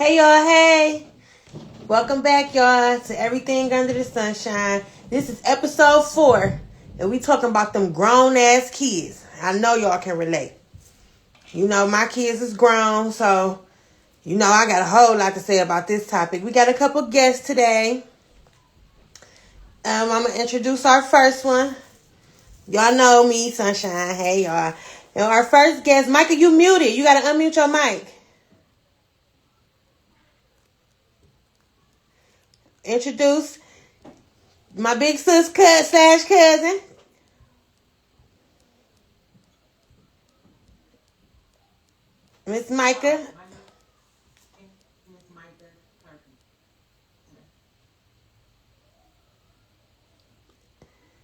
Hey y'all, hey! Welcome back, y'all, to Everything Under the Sunshine. This is episode 4, and we talking about them grown-ass kids. I know y'all can relate. You know, my kids is grown, so, you know, I got a whole lot to say about this topic. We got a couple guests today. I'm going to introduce our first one. Y'all know me, Sunshine. Hey, y'all. And our first guest, Micah, you muted. You got to unmute your mic. Introduce my big sis cousin. Miss Micah.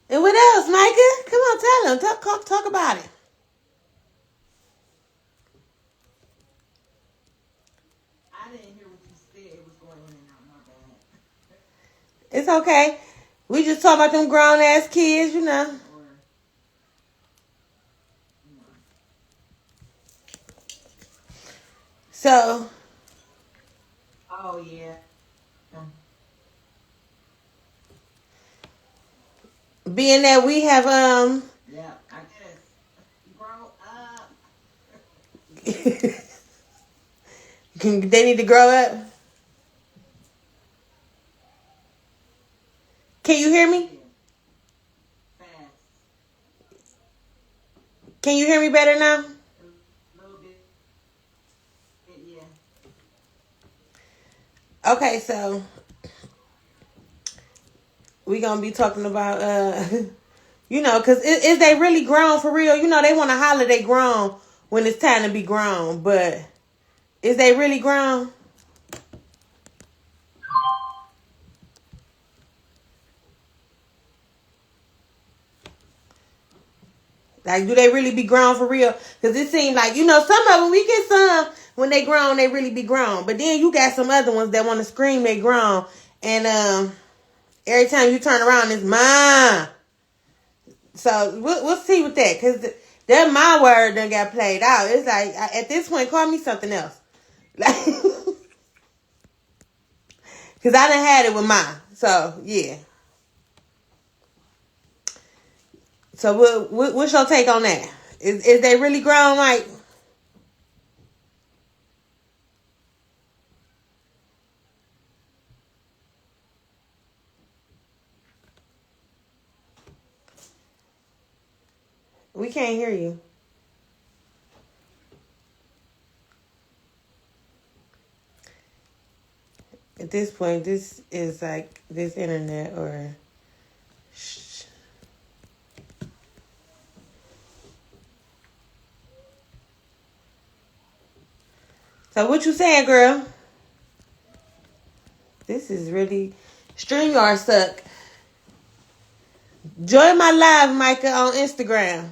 And what else, Micah? Come on, tell them. Talk about it. I didn't hear what you said. It was going in and out. My bad. It's okay. We just talk about them grown ass kids, you know. So. Oh yeah. Being that we have Yeah, I guess. Grow up. they need to grow up. Can you hear me? Fast. Can you hear me better now? A little bit. Yeah. Okay, so we gonna be talking about you know, cause is they really grown for real? You know, they want to holler they grown when it's time to be grown, but is they really grown? Like, do they really be grown for real? Because it seems like, you know, some of them, we get some, when they grown, they really be grown. But then you got some other ones that want to scream they grown. And every time you turn around, it's mine. So we'll see with that. Because that my word done got played out. It's like, at this point, call me something else. Like, because I done had it with mine. So, yeah. So what's your take on that? Is they really grown, like? We can't hear you. At this point, this is like this internet or... So what you saying, girl? This is really... StreamYard suck. Join my live, Micah, on Instagram.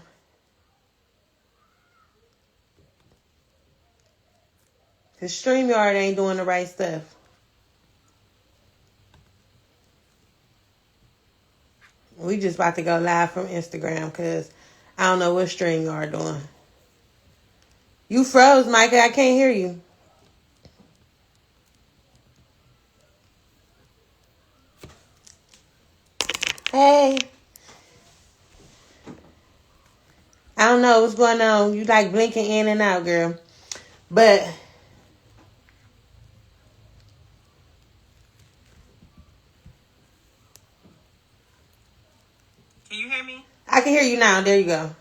Because StreamYard ain't doing the right stuff. We just about to go live from Instagram because I don't know what StreamYard doing. You froze, Micah. I can't hear you. Hey. I don't know what's going on. You like blinking in and out, girl. But Can you hear me? I can hear you now. There you go.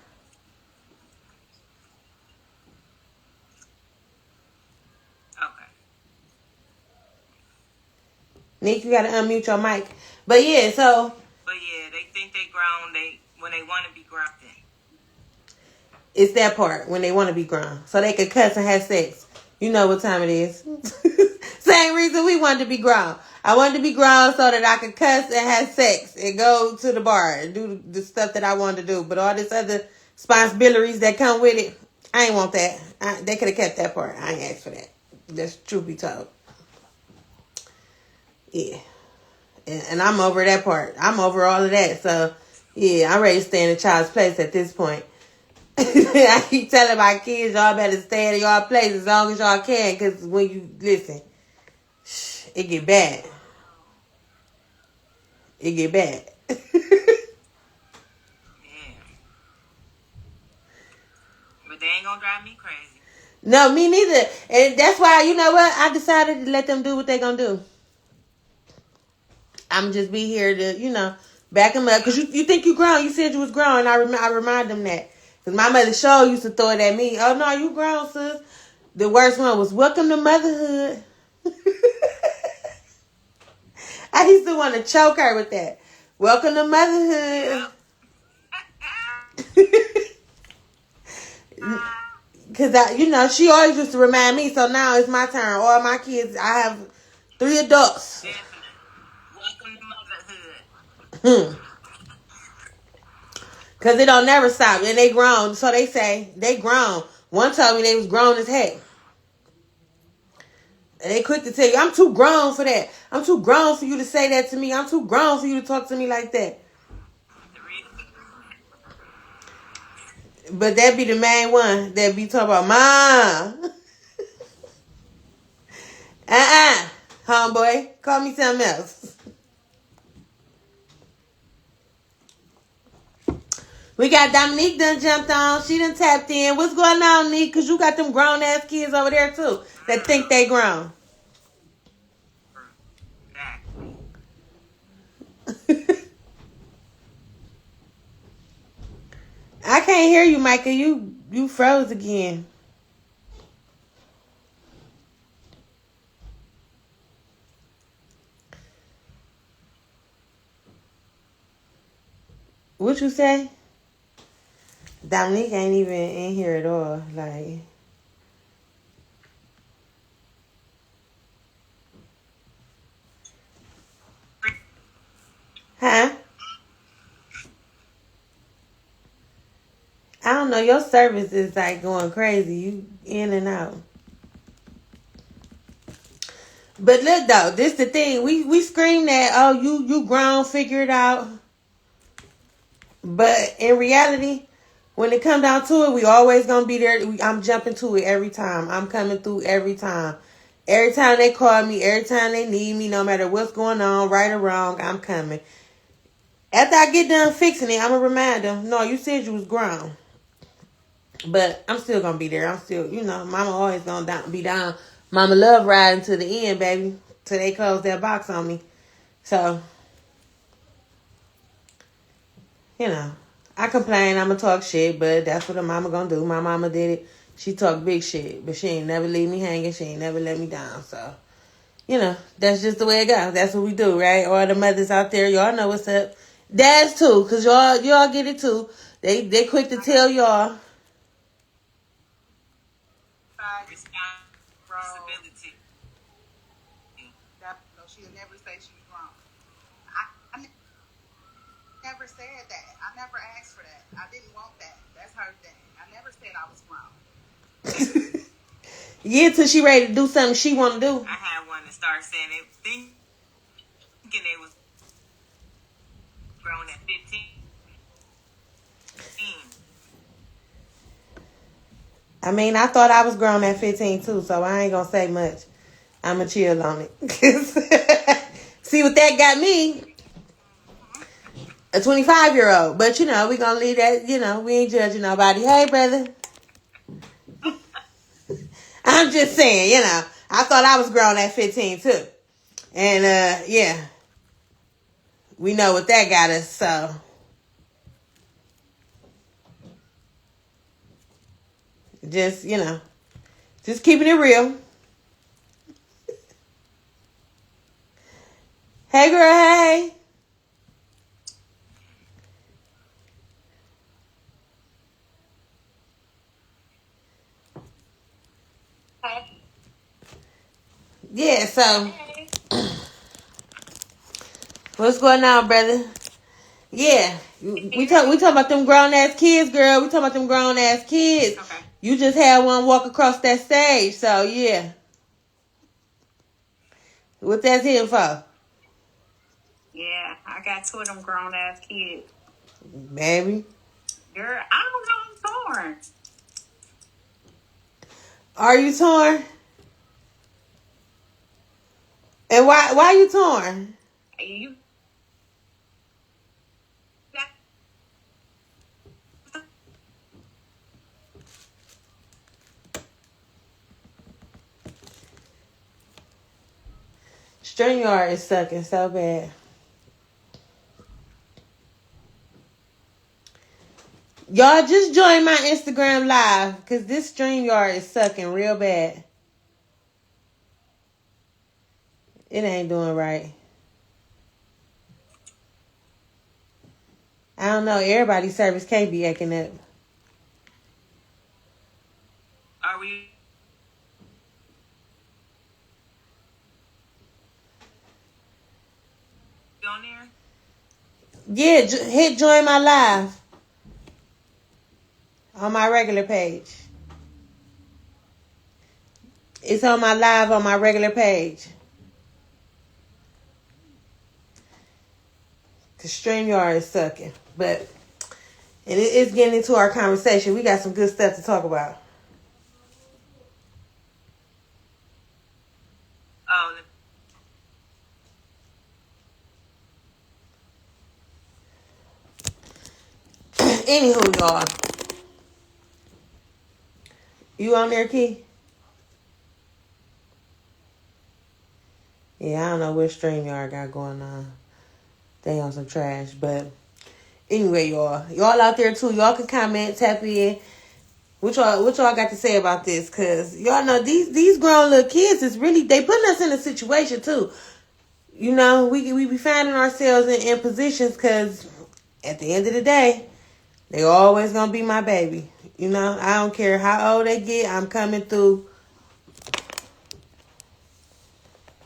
Okay. Nick, you gotta unmute your mic. But yeah, so. But yeah, they think they grown. When they want to be grown. It's that part, when they want to be grown. So they could cuss and have sex. You know what time it is. Same reason we wanted to be grown. I wanted to be grown so that I could cuss and have sex and go to the bar and do the stuff that I wanted to do. But all this other responsibilities that come with it, I ain't want that. They could have kept that part. I ain't asked for that. That's truth be told. Yeah. And I'm over that part. I'm over all of that. So, yeah, I'm ready to stay in a child's place at this point. I keep telling my kids, y'all better stay in y'all place as long as y'all can, because when you listen, It get bad. It get bad. Yeah. But they ain't gonna drive me crazy. No, me neither. And that's why, you know what? I decided to let them do what they gonna do. I'm just be here to, back them up. Because you think you grown. You said you was grown. I remind them that. Because my mother sure used to throw it at me. Oh, no, you grown, sis. The worst one was, welcome to motherhood. I used to want to choke her with that. Welcome to motherhood. Because, she always used to remind me. So now it's my turn. All my kids, I have 3 adults. Welcome to motherhood. Because it don't never stop. And they grown. So they say they grown. One told me they was grown as heck. And they quick to tell you, I'm too grown for that. I'm too grown for you to say that to me. I'm too grown for you to talk to me like that. But that be the main one that be talking about, Mom. Homeboy. Call me something else. We got Dominique done jumped on. She done tapped in. What's going on, Nick? Because you got them grown-ass kids over there, too, that think they grown. I can't hear you, Micah. You froze again. What you say? Dominique ain't even in here at all. Like, huh? I don't know. Your service is like going crazy. You in and out. But look though, this the thing. We scream that, oh, you grown, figure it out. But in reality, when it come down to it, we always gonna be there. I'm jumping to it every time. I'm coming through every time. Every time they call me, every time they need me, no matter what's going on, right or wrong, I'm coming. After I get done fixing it, I'm gonna remind them, no, you said you was grown. But I'm still gonna be there. I'm still, Mama always gonna be down. Mama love riding to the end, baby, till they close that box on me. So, I complain, I'ma talk shit, but that's what a mama gonna do. My mama did it. She talk big shit, but she ain't never leave me hanging. She ain't never let me down. So, that's just the way it goes. That's what we do, right? All the mothers out there, y'all know what's up. Dads too, cause y'all get it too. They quick to tell y'all. Responsibility. She'll never say she's grown. I never said that. I never asked for that. I didn't want that. That's her thing. I never said I was grown. Yeah, till she ready to do something she want to do. I had one to start saying it, thinking they was grown at 15. I mean, I thought I was grown at 15 too, so I ain't gonna say much. I'ma chill on it. See what that got me? A 25-year-old. But we gonna leave that, we ain't judging nobody. Hey, brother. I'm just saying, I thought I was grown at 15 too. And yeah. We know what that got us, so just, just keeping it real. Hey, girl, hey. Hey. Yeah, so what's going on, brother? Yeah, we talk about them grown ass kids, girl. We talk about them grown ass kids. Okay. You just had one walk across that stage, so yeah. What that's here for? Yeah, I got 2 of them grown ass kids. Baby. Girl, I don't know, I'm torn. Are you torn? And why you torn? You got StreamYard is sucking so bad. Y'all just join my Instagram live because this StreamYard is sucking real bad. It ain't doing right. I don't know. Everybody's service can't be acting up. Are we on there? Yeah, hit join my live on my regular page. It's on my live on my regular page. Cause StreamYard is sucking. But and it's getting into our conversation. We got some good stuff to talk about. Oh, Anywho, y'all. You on there, Key? Yeah, I don't know what StreamYard got going on. They on some trash. But anyway, y'all. Y'all out there too. Y'all can comment, tap in. What y'all got to say about this? Cause y'all know these grown little kids is really they putting us in a situation too. You know, we be finding ourselves in positions because at the end of the day, they always gonna be my baby. You know, I don't care how old they get, I'm coming through.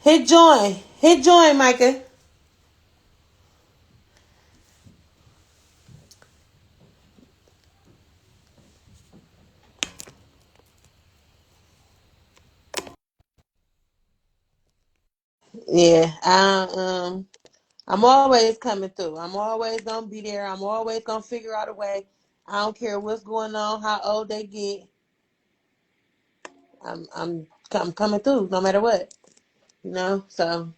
Hit join, Micah. Yeah, I'm always coming through. I'm always gonna be there. I'm always gonna figure out a way. I don't care what's going on, how old they get. I'm coming through no matter what. You know, so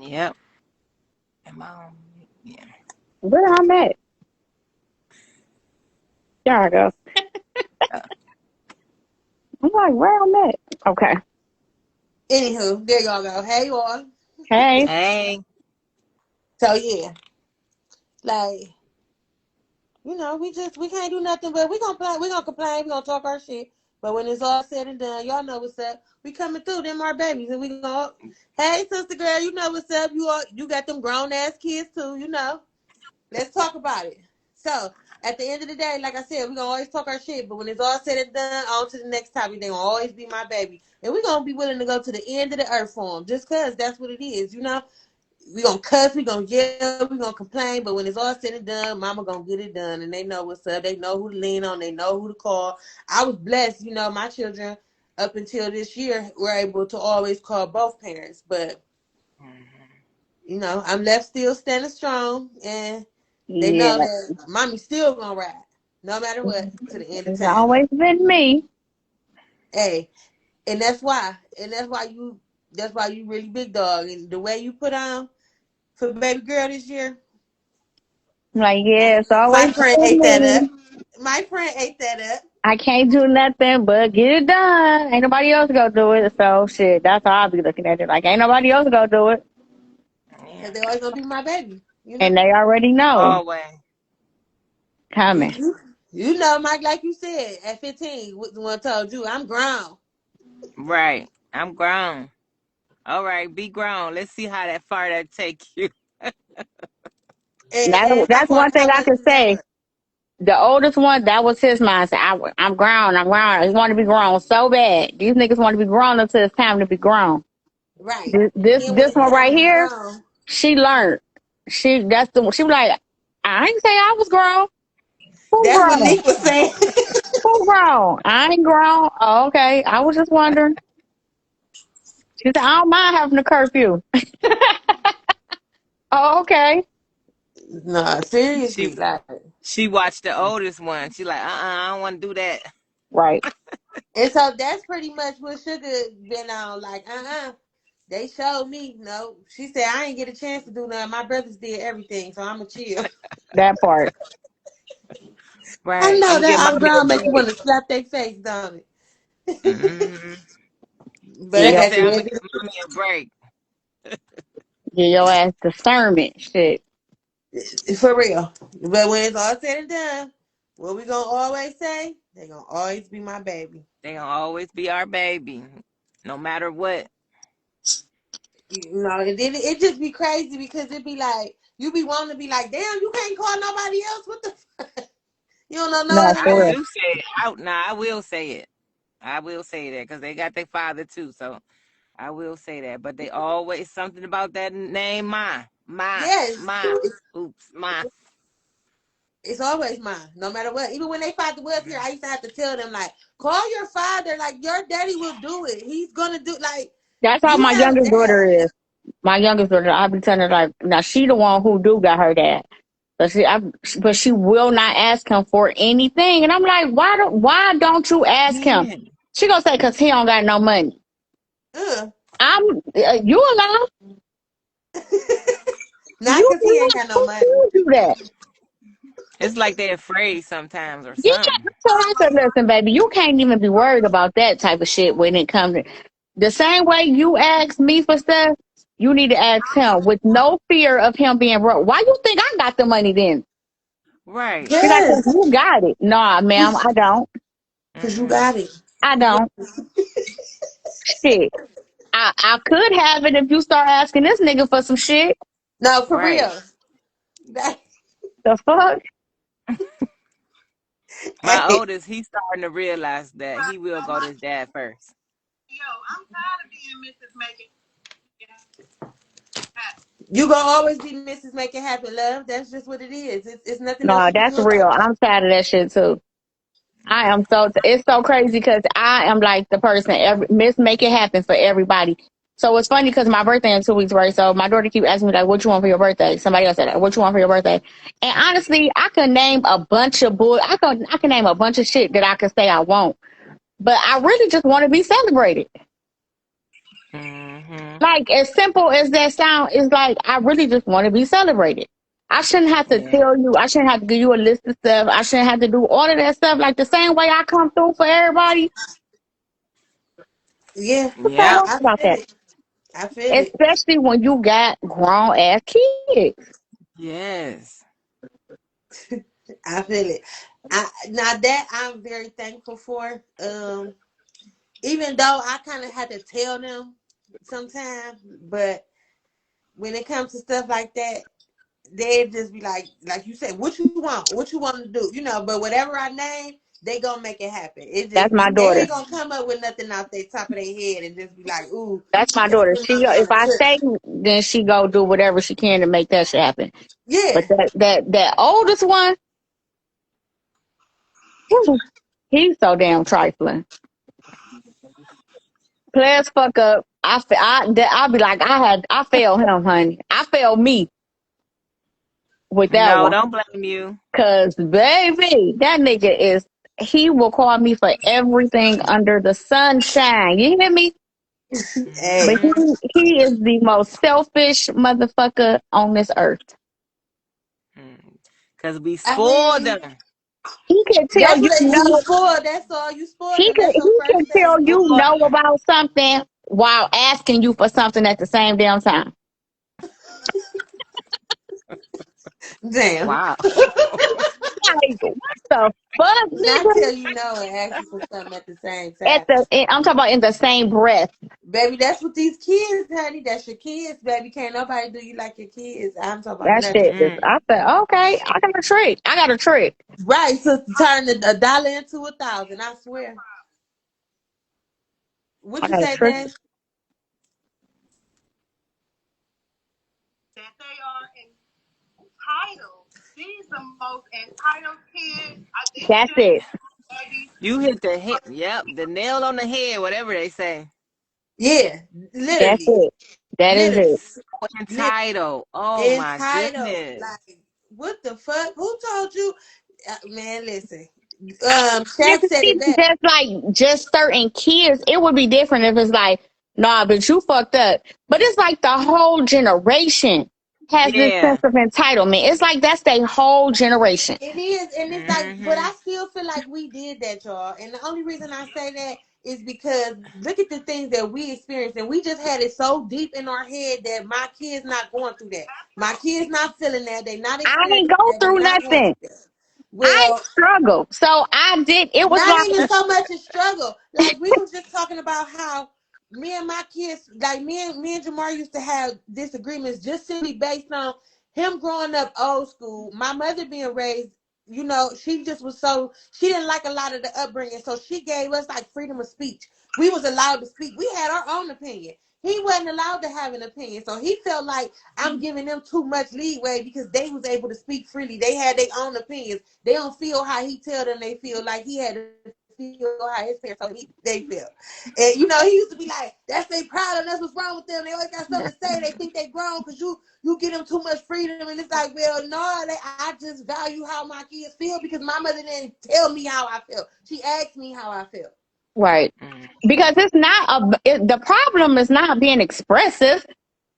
Yep. Am I on? Yeah. Where I'm at? There I go. Uh, I'm like, where I'm at? Okay. anywho, there y'all go. Hey y'all. Hey. hey. So yeah, like we can't do nothing, but we gonna complain, we gonna talk our shit. But when it's all said and done, y'all know what's up. We coming through them our babies, and we gonna. Hey sister girl, you know what's up. You got them grown ass kids too, you know. Let's talk about it. So at the end of the day, like I said, we gonna always talk our shit. But when it's all said and done, on to the next topic. They gonna always be my baby, and we gonna be willing to go to the end of the earth for them, just cause that's what it is, you know. We gonna cuss, we gonna yell, we gonna complain, but when it's all said and done, mama gonna get it done, and they know what's up. They know who to lean on. They know who to call. I was blessed, you know, my children up until this year were able to always call both parents, but Mhm. you know, I'm left still standing strong, and they Yeah. know that mommy's still gonna ride, no matter what, to the end of It's time. always been me. Hey, and that's why you really big dog, and the way you put on for baby girl this year. Like, yeah, it's My always friend been ate that up. me. My friend ate that up. I can't do nothing but get it done. Ain't nobody else gonna do it. So shit, that's how I'll be looking at it. Like, ain't nobody else gonna do it. Because Yeah. they always gonna be my baby, you And know? they already know Always. coming. You know, Mike, like you said, at 15, the one told you, I'm grown. Right. I'm grown. All right. Be grown. Let's see how that far that take you. And I That's called one a thing couple I of could say. examples. The oldest one, that was his mindset. I'm grown. I'm grown. He want to be grown so bad. These niggas want to be grown until it's time to be grown. Right. This And this, then when this it's one time right to be here, grown, she learned. She was like, I ain't say I was grown. Who that's what grown? Nick was saying. Who grown? I ain't grown. Oh, okay. I was just wondering. She said, I don't mind having a curfew. Oh, okay. No, She seriously. Like, she watched the oldest one. She like, I don't want to do that. Right. And so that's pretty much what Sugar been on. Like, they showed me. No, she said I ain't get a chance to do nothing. My brothers did everything, so I'ma chill. That part. I Right. know I'm giving that mommy a outgrown make you break. want to slap their face, don't it? Hmm. But I Sugar Yeah, got said, I'm you. gonna give mommy a break. give your ass discernment. Shit. For real. But when it's all said and done, what we gonna always say? They gonna always be my baby. They gonna always be our baby, no matter what. You know, and then it just be crazy because it be like you be wanting to be like, damn, you can't call nobody else. What the? You don't know no No, other I for real. man. do say it out now. I will say it. I will say that because they got their father too. So I will say that. But they always something about that name, Yes, my. Oops, my. it's always mine, no matter what. Even when they father was here, I used to have to tell them like, call your father. Like your daddy will do it. He's gonna do like That's how you my have a youngest daughter dad. is. My youngest daughter, I be telling her like, now she the one who do got her dad, but she will not ask him for anything, and I'm like, why don't you ask him? Yeah. She gonna say, cause he don't got no money. Uh. You allow Not you because he ain't got no who money. told you that? It's like they're afraid sometimes or Yeah, something. so I said, listen, baby, you can't even be worried about that type of shit when it comes to the same way you ask me for stuff. You need to ask him with no fear of him being broke. Why you think I got the money then? Right. Be like, Yes, you got it. Nah, ma'am, I don't. because you Mm-mm. got it. I don't. Shit. I could have it if you start asking this nigga for some shit. No, for Right. real. That, The fuck? My hey, oldest, he's starting to realize that he will go to his dad first. Yo, I'm tired of being Mrs. Making Happen. you gonna always be Mrs. Make It Happen, love. That's just what it is. It's nothing else No, you can that's do real. about I'm tired of that shit too. I am so it's so crazy because I am like the person miss make it happen for everybody. So it's funny because my birthday in 2 weeks, right? So my daughter keep asking me like, "What you want for your birthday?" Somebody else said that. "What you want for your birthday?" And honestly, I can name a bunch of I can name a bunch of shit that I could say I want, but I really just want to be celebrated. Hmm. Like as simple as that sound is, like I really just want to be celebrated. I shouldn't have to Yeah. tell you. I shouldn't have to give you a list of stuff. I shouldn't have to do all of that stuff. Like the same way I come through for everybody. it. Yeah, What y'all Yep. want I about feel that? it. I feel it. Especially when you got grown ass kids. Yes. I feel it. Now that I'm very thankful for. Even though I kind of had to tell them sometimes, but when it comes to stuff like that, they just be like you said, what you want, what you want to do, But whatever I name, they gonna make it happen. It That's just my they ain't daughter. gonna come up with nothing out their top of their head and just be like, ooh, That's my let's daughter. put She mommy on if a I trip. say, then she go do whatever she can to make that shit happen. But Yeah, that oldest one, whew, he's so damn trifling. Players fuck up. I'll be like, I failed him, honey. I failed me with that No, one. don't blame you. Cause baby, that nigga he will call me for everything under the sunshine. You hear me? But hey, Hmm. he is the most selfish motherfucker on this earth. Because we I spoiled mean, them. He can tell that's you what you no. spoiled. That's all you spoiled He them. can That's your he can first tell baby. you Spoiled no them. about something while asking you for something at the same damn time. Damn. Wow. Like what the fuck, Not nigga? tell you no and ask you for something at the same time. I'm talking about in the same breath. Baby, that's what these kids, honey. That's your kids, baby. Can't nobody do you like your kids. I'm talking about That nothing. shit is. Mm. I said, okay, I got a trick. I got a trick. Right, so to turn a dollar into 1,000, I swear. What I you got a say, trick. Dan? That they are entitled. She's the most entitled kid. This That's it. generation, baby. You hit the hit. Yep. The nail on the head, whatever they say. Yeah, That's literally. it. That is Literally. it. So Literally. entitled. Oh my Entitled. goodness. Like, what the fuck? Who told you? Man, listen. If Shaq it's said it even best. just like just certain kids, it would be different if it's like, nah, but you fucked up. But it's like the whole generation has this sense Yeah. of entitlement. It's like that's their whole generation. It is, and it's like, but I Mhm. still feel like we did that, y'all. And the only reason I say that is because look at the things that we experienced, and we just had it so deep in our head that my kids not going through that. My kids not feeling that. They not I ain't experiencing go that. They through not going nothing. through that. I Well, struggled. So I did. It was not even like, so much a struggle. Like we was just talking about how me and my kids, like me and Jamar used to have disagreements just simply based on him growing up old school. My mother being raised, she just was so she didn't like a lot of the upbringing, so she gave us like freedom of speech. We was allowed to speak. We had our own opinion. He wasn't allowed to have an opinion, so he felt like I'm giving them too much leeway because they was able to speak freely. They had their own opinions. They don't feel how he tell them they feel, like he had to feel how his parents told him they feel. And he used to be like, that's they proud and that's what's wrong with them. They always got something to say. They think they grown because you give them too much freedom. And it's like, well, no, I just value how my kids feel because my mother didn't tell me how I felt. She asked me how I felt. right. Because Mhm. it's not the problem is not being expressive.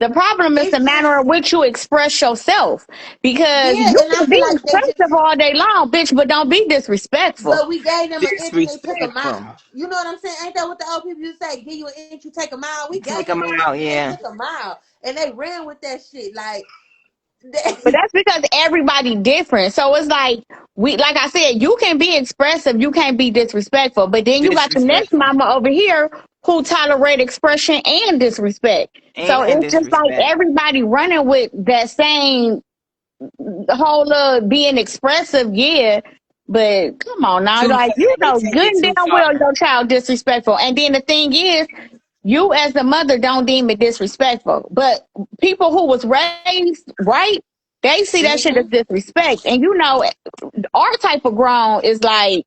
The problem is the It's manner in just, which you express yourself. Because yeah, you and I can feel be like they expressive just, all day long, bitch, but don't be disrespectful. but we gave them an inch and they took a Disrespectful. mile. You know what I'm saying? Ain't that what the old people used to say? Give you an inch, you take a mile. We gave Take them them an inch out. and they Yeah. took a mile. And they ran with that shit. Like, But that's because everybody different. So it's like like I said, you can be expressive, you can't be disrespectful. But then you got the next Disrespectful mama over here who tolerate expression and disrespect. So and it's just like disrespect. everybody running with that same whole being expressive, yeah. But come on now, Too like far. you They know take good it and too damn far. well your child disrespectful. And then the thing is, you as the mother don't deem it disrespectful. But people who was raised right, they see that shit as mm-hmm. disrespect. And you know, our type of grown is like,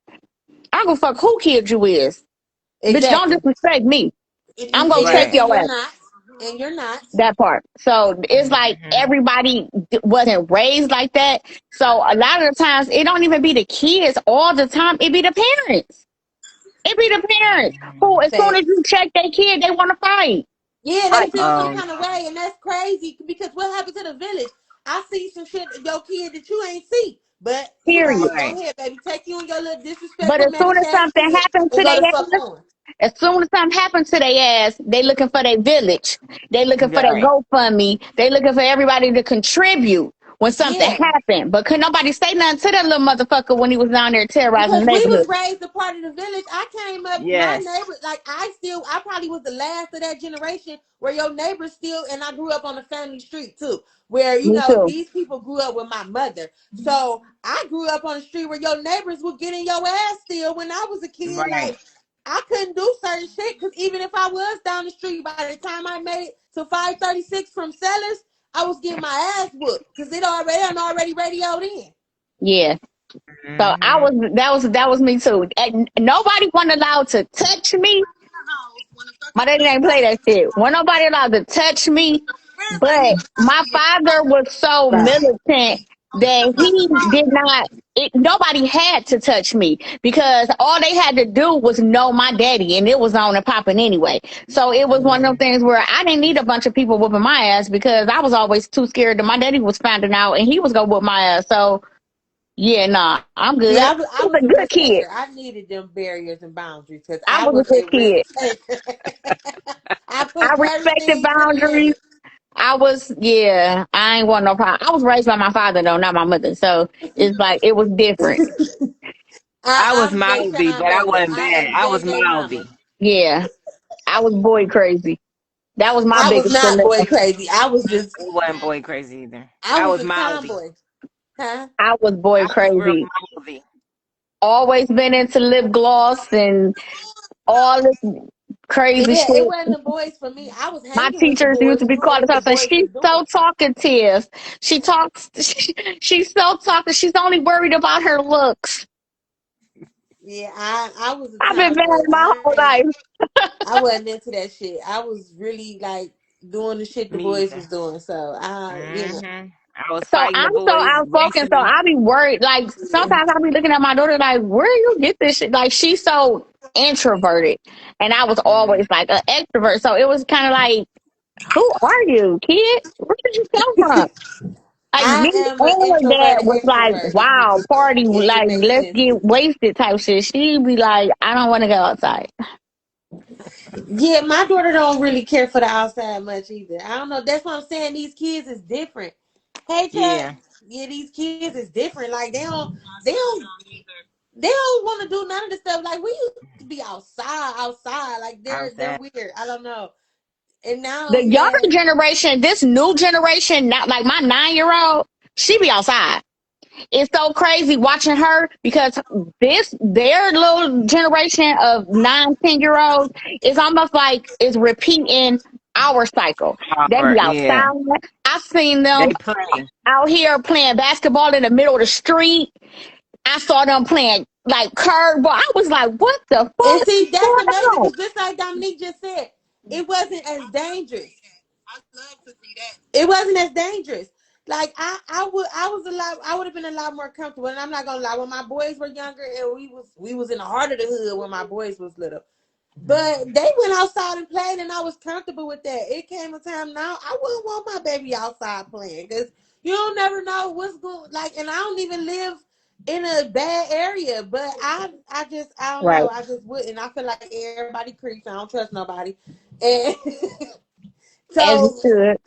I don't give a fuck who kid you is. Bitch, don't Exactly. disrespect me. I'm gonna check Right. And your you're ass. not. And you're not. That part. So it's like Mhm. everybody wasn't raised like that. So a lot of the times it don't even be the kids all the time. It be the parents. It be the parents who, as soon as Facts. you check their kid, they want to fight. Yeah, they Like, feel some Oh, kind of way, and that's crazy because what happened to the village? I see some shit your kid that you ain't see, but period. right. go ahead, baby, take you and your little But disrespectful as soon as manish ass something kid happens and to go the their fuck ass, on. as soon as something happens to their ass, they looking for their village. They looking for their Right. GoFundMe. They looking for everybody to contribute when something Yeah, happened. But could nobody say nothing to that little motherfucker when he was down there terrorizing because the we was neighborhood? raised a part of the village. I came up, my Yes. neighbor, like I probably was the last of that generation where your neighbors still, and I grew up on a family street too, where Me too. these people grew up with my mother. So I grew up on a street where your neighbors were getting your ass still when I was a kid. Right. Like I couldn't do certain shit because even if I was down the street, by the time I made it to 536 from Sellers, I was getting my ass whooped because I'm already radioed in. Yeah. So I Mhm. was that was me too. And nobody wasn't allowed to touch me. My daddy didn't play that shit. Wasn't nobody allowed to touch me. But my father was so militant that he did not. Nobody had to touch me because all they had to do was know my daddy, and it was on and popping anyway. So it was one of those things where I didn't need a bunch of people whooping my ass because I was always too scared that my daddy was finding out and he was gonna whoop my ass. So yeah, nah, I'm good. See, I I was was a a good risk kid. taker. I needed them barriers and boundaries because I I was was a good a risk kid. taker. I I put certain respected things to the boundaries. limit. I was, yeah, I ain't want no problem. I was raised by my father though, not my mother. So it's like, it was different. I was I'm mouthy, Deshaun but I Mother. wasn't I bad. am I was JJ Mama. mouthy. Yeah, I was boy crazy. That was my I was biggest not dilemma. boy crazy. It wasn't boy crazy either. I I was was a mouthy. tomboy. Huh? I was I boy was real crazy. mouthy. Always been into lip gloss and all this crazy Yeah, it shit. wasn't the boys for me. I was My hanging with the teachers used boys to be doing calling what the her, saying, boys she's was doing. so talkative. She talks, she's so talkative. She's only worried about her looks. Yeah, I was a I've been tomboy. married my whole life. I wasn't into that shit. I was really like doing the shit the Me boys was either. doing. So I. Mhm. I was So fighting the I'm so boys, outspoken, racing so them. I be worried. Like sometimes I be looking at my daughter like, where you get this shit? Like she's so introverted, and I was always Mm, like an extrovert. So it was kind of like, who are you, kid? Where did you come from? Like I me am an and her dad introverted was like, extrovert. wow, party, If it like makes let's sense. get wasted type shit. She be like, I don't want to go outside. Yeah, my daughter don't really care for the outside much either. I don't know. That's what I'm saying. These kids is different. Hey, Chuck. yeah, Yeah, these kids is different. Like they don't want to do none of the stuff. Like we used to be outside. Like they're outside. weird. I don't know. And now, The yeah, younger generation, this new generation, not like my 9 year old, she be outside. It's so crazy watching her because this their little generation of 9, 10 year olds is almost like it's repeating our cycle. They be Yeah, outside. I've seen them they play. out here playing basketball in the middle of the street. I saw them playing like curveball. I was like, what the and fuck see, is that's going amazing on? because just like Dominique just said, it wasn't as dangerous. I love to see that. It wasn't as dangerous. Like I was a lot. I would have been a lot more comfortable. And I'm not gonna lie. When my boys were younger, and we was in the heart of the hood when my boys was little. But they went outside and played, and I was comfortable with that. It came a time now I wouldn't want my baby outside playing because you don't never know what's going. Like, and I don't even live in a bad area, but I don't Right. know. I just wouldn't. I feel like everybody creeps. I don't trust nobody, and As you so should.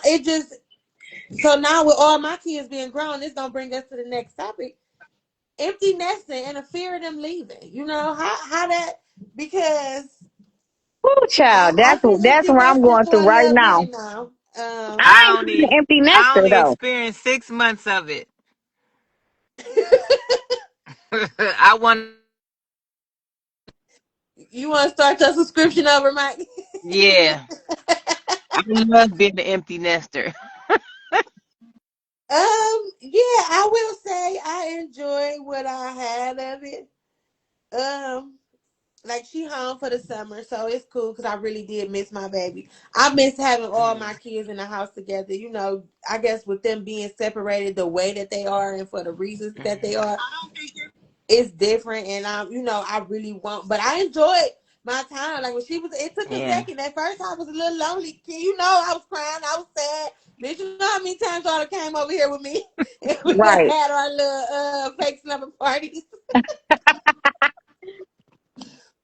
it just so now with all my kids being grown, it's gonna bring us to the next topic: empty nesting and a fear of them leaving. You know how that because Ooh, child, I've been that's empty where I'm nesting going for through a right little now. minute now. I ain't been an empty I nester only though. experienced 6 months of it. I want to be the empty nester. You want to start your subscription over, Mike? Yeah, I love being the empty nester. Yeah, I will say I enjoy what I had of it. Um, like she home for the summer, so it's cool because I really did miss my baby. I miss having all my Mm, kids in the house together. I guess with them being separated the way that they are and for the reasons that they mm, are, I don't think you're it's different. And I really want, but I enjoyed my time. Like when she was, it took a yeah. second. At first, I was a little lonely. I was crying. I was sad. Bitch, you know how many times y'all came over here with me and we Right. had our little fake slumber parties.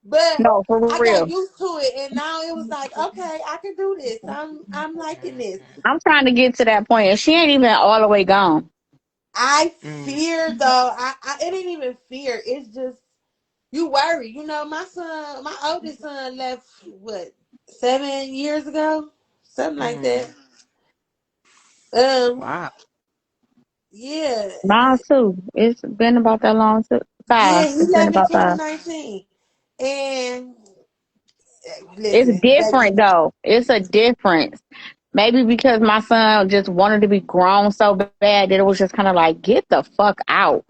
But No, for I real. got used to it, and now it was like, okay, I can do this. I'm liking this. I'm trying to get to that point, and she ain't even all the way gone. I Mm, fear though. It ain't even fear. It's just you worry. My oldest son left what 7 years ago, something like that. mm. Um, Wow. yeah, Mine too. It's been about that long too. yeah, 5. he It's been left in about 5. 2019, and It's listen, different baby, though. It's a difference. Maybe because my son just wanted to be grown so bad that it was just kind of like, get the fuck out.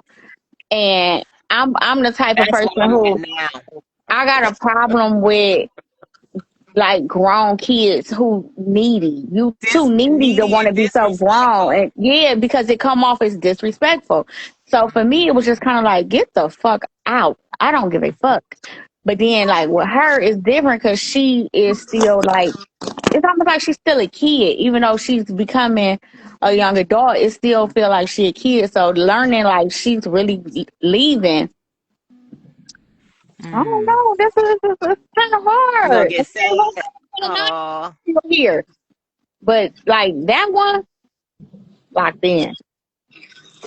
And I'm the type of That's person where I'm who at now. I got a problem with like grown kids who needy. You too needy to Needy want to and be so grown. disrespectful. And yeah, because it come off as disrespectful. So for me it was just kind of like, get the fuck out. I don't give a fuck. But then like with her it's different because she is still like, it's almost like she's still a kid, even though she's becoming a young adult. It still feel like she a kid. So learning like she's really leaving, I don't Mm. know. This is it's kind of You gonna hard. get It's sad. kind of not Oh, here, but like that one locked in.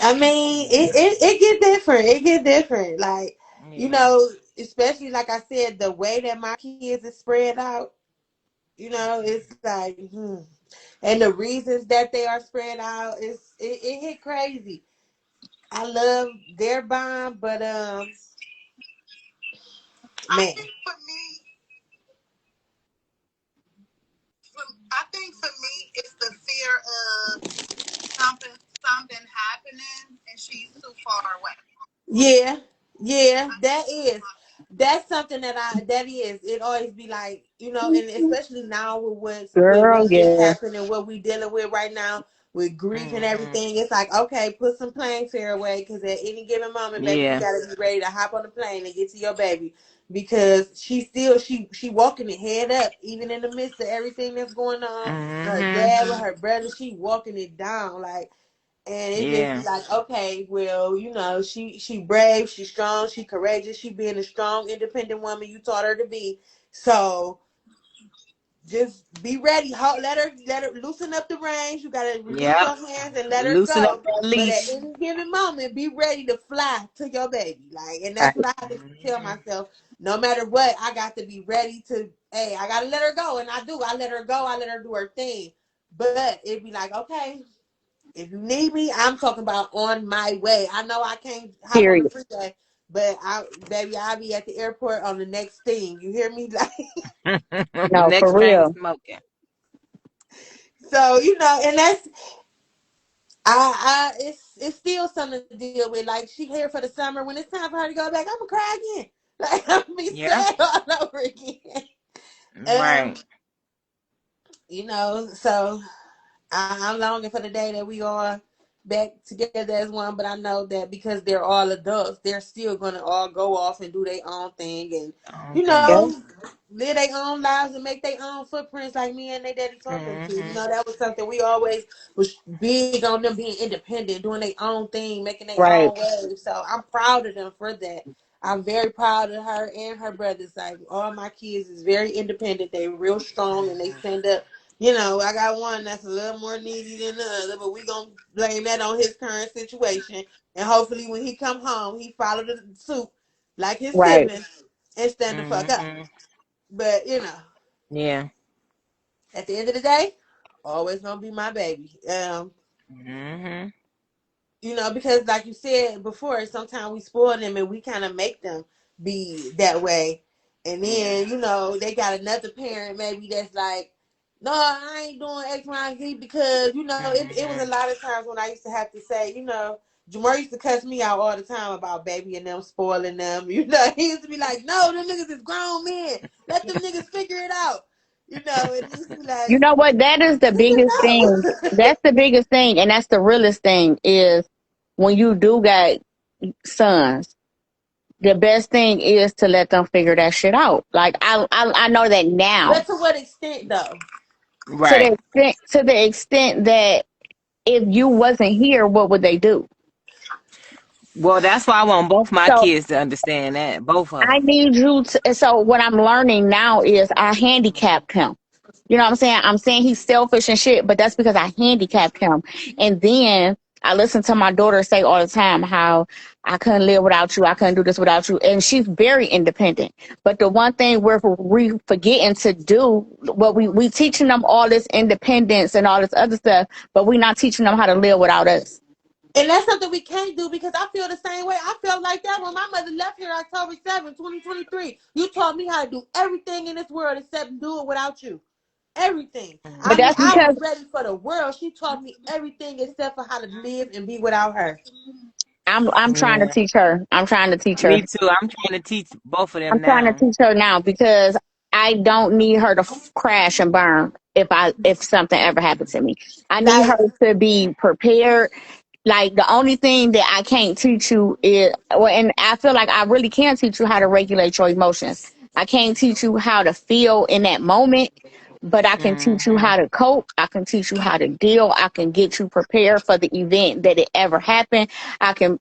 I mean, it get different. It get different. Like you yeah. know, especially like I said, the way that my kids is spread out. It's like, and the reasons that they are spread out it hit crazy. I love their bond, but I man, think for me, I think for me, it's the fear of something happening, and she's too far away. yeah, yeah, that's something that is it always be like, and especially now with what's Girl, just yeah. happened and what we dealing with right now with grief and Mhm. everything. It's like, okay, put some plane fare away because at any given moment, baby, you Yeah. gotta be ready to hop on the plane and get to your baby because she walking it head up, even in the midst of everything that's going on. Her Mhm. dad with her brother, she walking it down like. And it just be Yeah. like, okay, well, she brave, she strong, she courageous, she being a strong, independent woman you taught her to be. So just be ready. Let her loosen up the reins. You gotta release Yep. your hands and let her Loosen up go. that But at leash. any given moment, be ready to fly to your baby. Like, and that's what Right. I have to tell Mhm. myself. No matter what, I got to be ready to. Hey, I gotta let her go, and I do. I let her go. I let her do her thing. But it'd be like, okay, if you need me, I'm talking about on my way. I know I can't hop on the Period. freeway, but baby, I'll be at the airport on the next thing. You hear me? Like, No, for Next chain real. smoking. so and that's it's still something to deal with. Like she here for the summer. When it's time for her to go back, I'm gonna cry again. Like I'm gonna be Yeah. sad all over again. Right. Um, so I'm longing for the day that we are back together as one, but I know that because they're all adults, they're still gonna all go off and do their own thing and I don't you think. Yeah. know live their own lives and make their own footprints like me and their daddy taught them to. Mhm. That was something we always was big on them being independent, doing their own thing, making their Right. own waves. So I'm proud of them for that. I'm very proud of her and her brothers. Like all my kids is very independent. They're real strong and they stand up. I got one that's a little more needy than the other, but we gonna blame that on his current situation. And hopefully, when he come home, he follow the suit like his Right. siblings and stand the fuck up. Mhm. But Yeah. at the end of the day, always gonna be my baby. Mhm. Because like you said before, sometimes we spoil them and we kind of make them be that way. And Yeah. then, they got another parent maybe that's like, no, I ain't doing X, Y, and Z because, it was a Mhm. lot of times when I used to have to say, Jamar used to cuss me out all the time about baby and them spoiling them. He used to be like, no, them niggas is grown men. Let them niggas figure it out. And he used to be You like, know what? That is the biggest thing. nigga, no. That's the biggest thing, and that's the realest thing is when you do got sons. The best thing is to let them figure that shit out. Like I know that now But to what extent, though? Right. to the extent that if you wasn't here, what would they do? Well, that's why I want both my So kids to understand that. Both of I them. need you to. So what I'm learning now is I handicapped him. You know what I'm saying? I'm saying he's selfish and shit, but that's because I handicapped him. And then I listen to my daughter say all the time how I couldn't live without you. I couldn't do this without you. And she's very independent. But the one thing we forgetting to do, what we teaching them all this independence and all this other stuff, but we're not teaching them how to live without us. And that's something we can't do because I feel the same way. I felt like that when my mother left here October 7th, 2023. You taught me how to do everything in this world except do it without you. Everything. But I mean, Mhm. that's I was because ready for the world. She taught me everything except for how to live and be without her. I'm trying to Yeah. teach her. I'm trying to teach her. Me too. I'm trying to teach both of I'm them trying to now. teach her now because I don't need her to crash and burn if something ever happens to me. I need her Like, to be prepared. Like the only thing that I can't teach you is, well, and I feel like I really can't teach you how to regulate your emotions. I can't teach you how to feel in that moment, but I can teach you Mhm. how to cope. I can teach you how to deal. I can get you prepared for the event that it ever happened. I can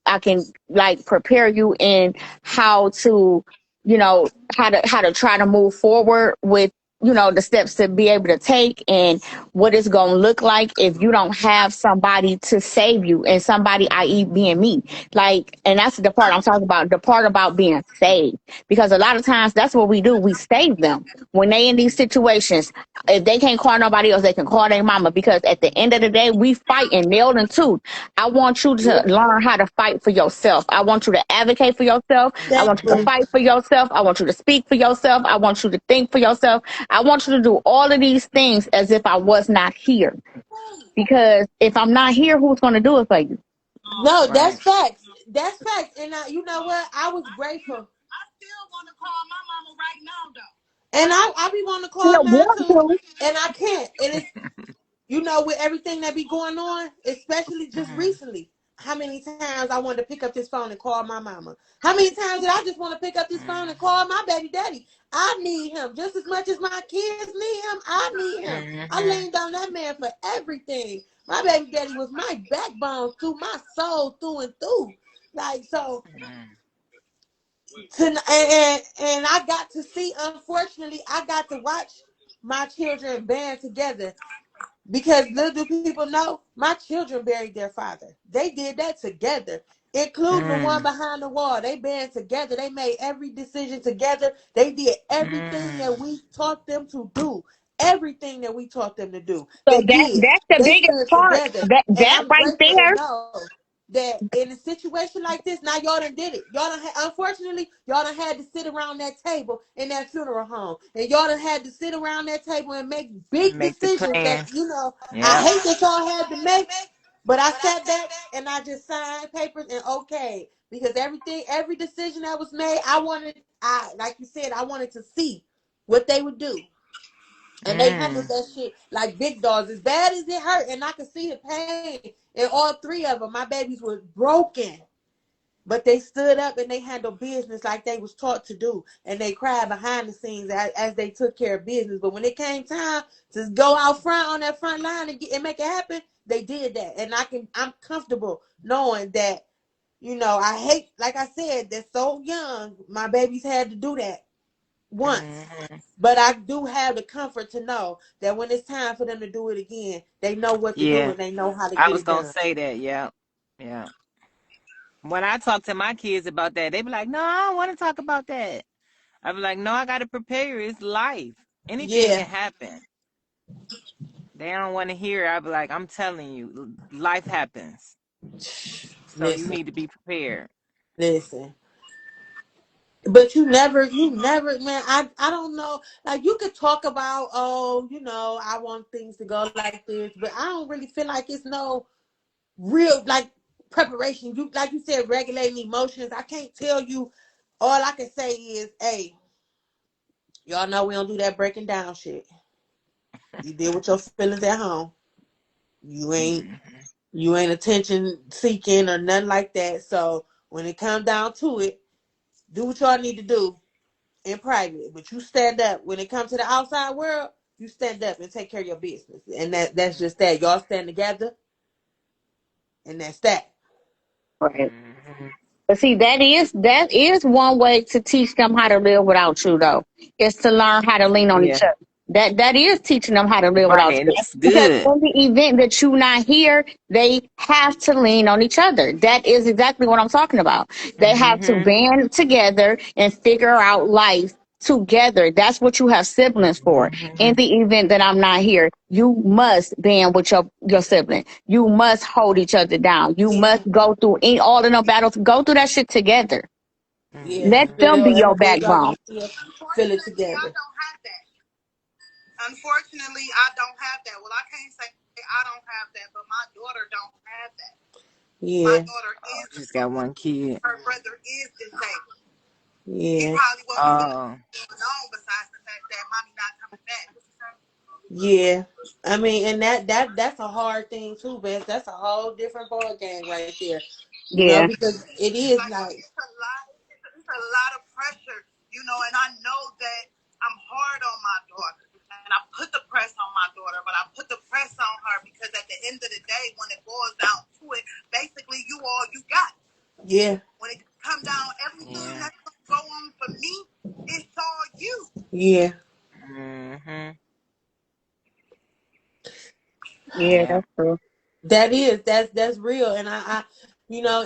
like prepare you in how to, you know, how to try to move forward with, the steps to be able to take and what it's going to look like if you don't have somebody to save you and somebody, i.e. being me. Like, and that's the part I'm talking about, the part about being saved. Because a lot of times that's what we do. We save them when they in these situations. If they can't call nobody else, they can call their mama because at the end of the day, we fight and nailed and tooth. I want you to learn how to fight for yourself. I want you to advocate for yourself. I want you to exactly. fight for yourself. I want you to speak for yourself. I want you to think for yourself. I want you to do all of these things as if I was not here. Because if I'm not here, who's going to do it for you? No, that's Right. facts. That's facts. And you know what? I was grateful. I still want to call my mama right now, though. And I be wanting to You call don't mine want too. to. And I can't. And it's with everything that be going on, especially just recently, how many times I wanted to pick up this phone and call my mama? How many times did I just want to pick up this phone and call my baby daddy? I need him just as much as my kids need him. I need him. I Mm-hmm. leaned on that man for everything. My baby daddy was my backbone through my soul through and through. Like so, and I got to see. Unfortunately, I got to watch my children band together. Because little do people know, my children buried their father. They did that together, including the one Mm-hmm. behind the wall. They band together. They made every decision together. They did everything that Mm-hmm. we taught them to do. Everything that we taught them to do. So They did. that's the They biggest stood part. together. And That I'm right grateful to there. know that in a situation like this, now y'all done did it. Y'all done unfortunately, y'all done had to sit around that table in that funeral home. And y'all done had to sit around that table and make big Make the decisions that, plan. I Yep. hate that y'all had to make. But I sat back and I just signed papers and okay. Because every decision that was made, like you said, I wanted to see what they would do. And they handled Mm. that shit like big dogs. As bad as it hurt, and I could see the pain in all three of them. My babies were broken. But they stood up and they handled business like they was taught to do. And they cried behind the scenes as they took care of business. But when it came time to go out front on that front line and make it happen, they did that. And I'm comfortable knowing that, I hate, like I said, they're so young. My babies had to do that once. Mm-hmm. But I do have the comfort to know that when it's time for them to do it again, they know what to do Yeah. and they know how to I get was it gonna done. say that. Yeah. Yeah. When I talk to my kids about that, they be like, "No, I don't want to talk about that." I be like, "No, I got to prepare you. It's life. Anything Yeah. can happen." They don't want to hear it. I be like, "I'm telling you, life happens. So you Listen, need to be prepared." listen. But you never, man. I don't know. Like you could talk about, oh, I want things to go like this, but I don't really feel like it's no real like preparation. You like you said, regulating emotions. I can't tell you. All I can say is, hey, y'all know we don't do that breaking down shit. You deal with your feelings at home. You ain't Mm-hmm. you ain't attention seeking or nothing like that. So when it comes down to it, do what y'all need to do in private, but you stand up when it comes to the outside world. You stand up and take care of your business, and that's just that. Y'all stand together, and that's that. Right. Mm-hmm. But see, that is one way to teach them how to live without you, though. Is to learn how to lean on Yeah. each other. That is teaching them how to live Right. without And you. that's Because good. in the event that you not here, they have to lean on each other. That is exactly what I'm talking about. They have to Mm-hmm. band together and figure out life together. That's what you have siblings for. In Mm-hmm. the event that I'm not here, you must band with your sibling. You must hold each other down. You must Yeah, go through all of the battles. Go through that shit together. yeah. Let Mm-hmm. them be Still, your everything y'all backbone. gonna feel it Unfortunately, I together. don't have that. Unfortunately, I don't have that. Well, I can't say I don't have that, but my daughter don't have that. My Yeah, daughter Oh, is just got one kid. her brother is disabled. He yeah, probably won't be Oh, going on besides the fact that mommy not coming back. yeah. I mean, and that's a hard thing too, Bess. That's a whole different ball game right there. Yeah, Because it is Like like, it's a lot. It's a lot of pressure, and I know that I'm hard on my daughter, and I put the press on my daughter, but I put the press on her because at the end of the day, when it boils down to it, basically you all you got. yeah, When it comes down, everything yeah. that's gonna go on for me, it's all you. yeah. Mm-hmm. yeah, Yeah. that's true. That's real, and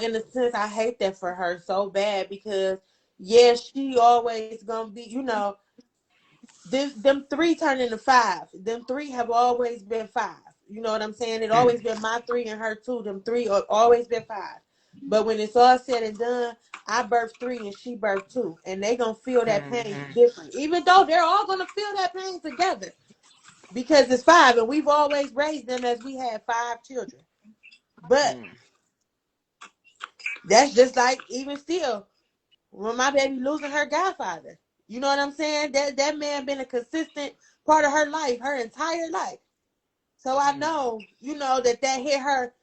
in a sense, I hate that for her so bad because yeah, she always gonna be, them three turn into five. Them three have always been five. You know what I'm saying? It always been my three and her two. Them three are always been five. But when it's all said and done, I birthed three and she birthed two, and they gonna feel that pain Mm-hmm. different. Even though they're all gonna feel that pain together because it's five, and we've always raised them as we had five children. But Mm. that's just like even still when my baby losing her godfather. You know what I'm saying? That man been a consistent part of her life, her entire life. So I know, that hit her.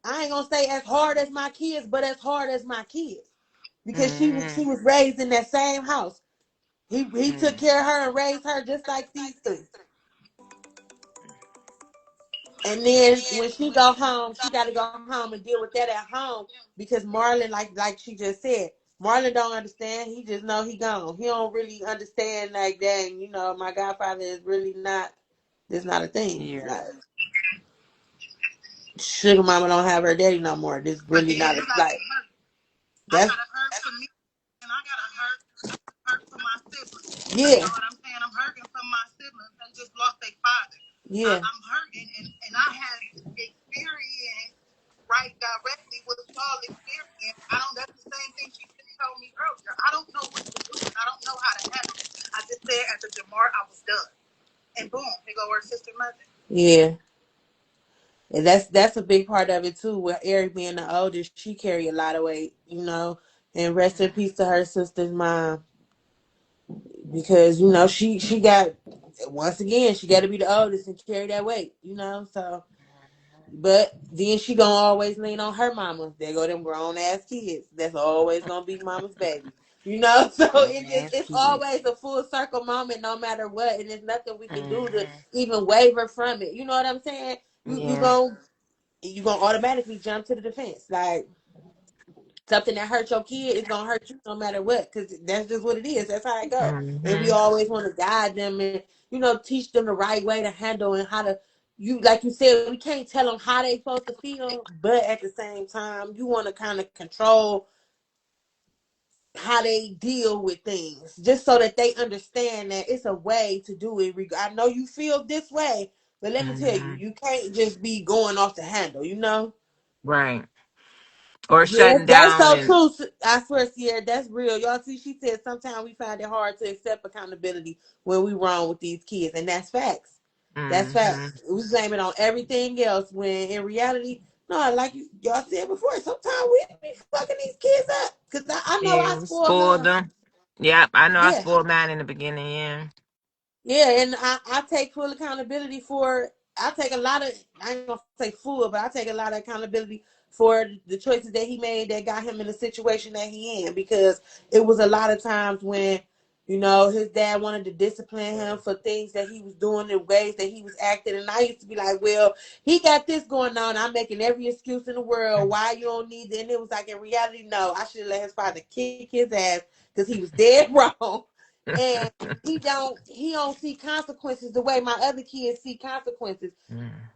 I ain't gonna say as hard as my kids, but as hard as my kids. Because she Mm-hmm. was raised in that same house. He took Mm-hmm. care of her and raised her just like these three. And then when she go home, she got to go home and deal with that at home because Marlon, like she just said, Marlon don't understand. He just know he gone. He don't really understand. Like, dang, my godfather is really not. It's not a thing. Yeah. Like, sugar mama don't have her daddy no more. This really not a like. I That's gotta hurt for me, and I gotta hurt for my siblings. You yeah, know what I'm saying? I'm hurting for my siblings. They just lost their father. yeah, I'm hurting, and I have experience right directly what y'all experience. I don't. That's the same thing she just told me earlier. I don't know what to do, and I don't know how to handle it. I just said after Jamar, I was done, and boom, here go her sister mother. yeah. And that's a big part of it too. With Eric being the oldest, she carry a lot of weight. And rest in peace to her sister's mom. Because she got, once again, she got to be the oldest and carry that weight. So, but then she gonna always lean on her mama. There go them grown ass kids. That's always gonna be mama's baby. So Grown ass it's kids. always a full circle moment no matter what, and there's nothing we can do to Mm-hmm. even waver from it. You know what I'm saying? you you Yeah. gonna you gonna automatically jump to the defense. Like, something that hurt your kid is gonna hurt you no matter what, because that's just what it is. That's how it goes. And we Mm-hmm. always want to guide them and teach them the right way to handle and how to. You like you said, we can't tell them how they supposed to feel, but at the same time, you want to kind of control how they deal with things, just so that they understand that it's a way to do it. I know you feel this way, but let me tell you, Mm-hmm. you can't just be going off the handle. Right. Or Yeah, shutting that's down so and true. I swear, Sierra, that's real. Y'all see, she said sometimes we find it hard to accept accountability when we wrong with these kids, and that's facts. That's mm-hmm. facts. We blame it on everything else when in reality, no, like y'all said before, sometimes we be fucking these kids up. Cause I know I Yeah, we spoiled spoiled mine. them. Yep, I know I Yeah, spoiled mine in the beginning, yeah. yeah, and I take full accountability for. I take a lot of. I ain't gonna say full, but I take a lot of accountability for the choices that he made that got him in the situation that he in. Because it was a lot of times when his dad wanted to discipline him for things that he was doing, the ways that he was acting, and I used to be like, well, he got this going on. I'm making every excuse in the world why you don't need it. And it was like, in reality, no, I should have let his father kick his ass because he was dead wrong. And he don't see consequences the way my other kids see consequences Mm,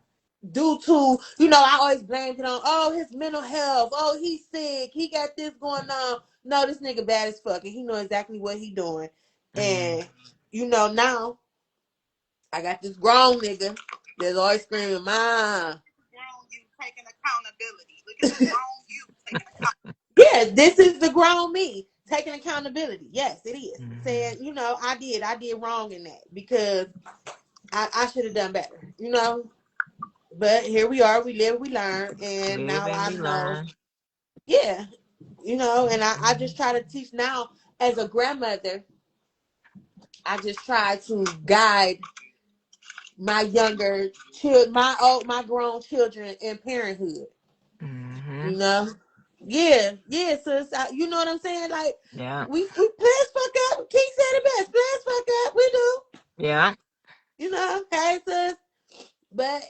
due to I always blamed it on, oh, his mental health, oh, he's sick, he got this going on. No, this nigga bad as fuck and he know exactly what he doing. mm, And now I got this grown nigga that's always screaming, "Mom." Grown you taking accountability. Look at the grown you taking accountability. Yeah, this is the grown me taking accountability. Yes, it is. mm. Saying, I did wrong in that because I should have done better. But here we are. We live, we learn, and Live now and I we know. learn. Yeah, and I just try to teach now as a grandmother. I just try to guide my younger children, my grown children in parenthood. Mm-hmm. You know, yeah, sis. You know what I'm saying? Like Yeah. we plans fuck up. Keith said it best. Plans fuck up. We do. Yeah. Hey sis. But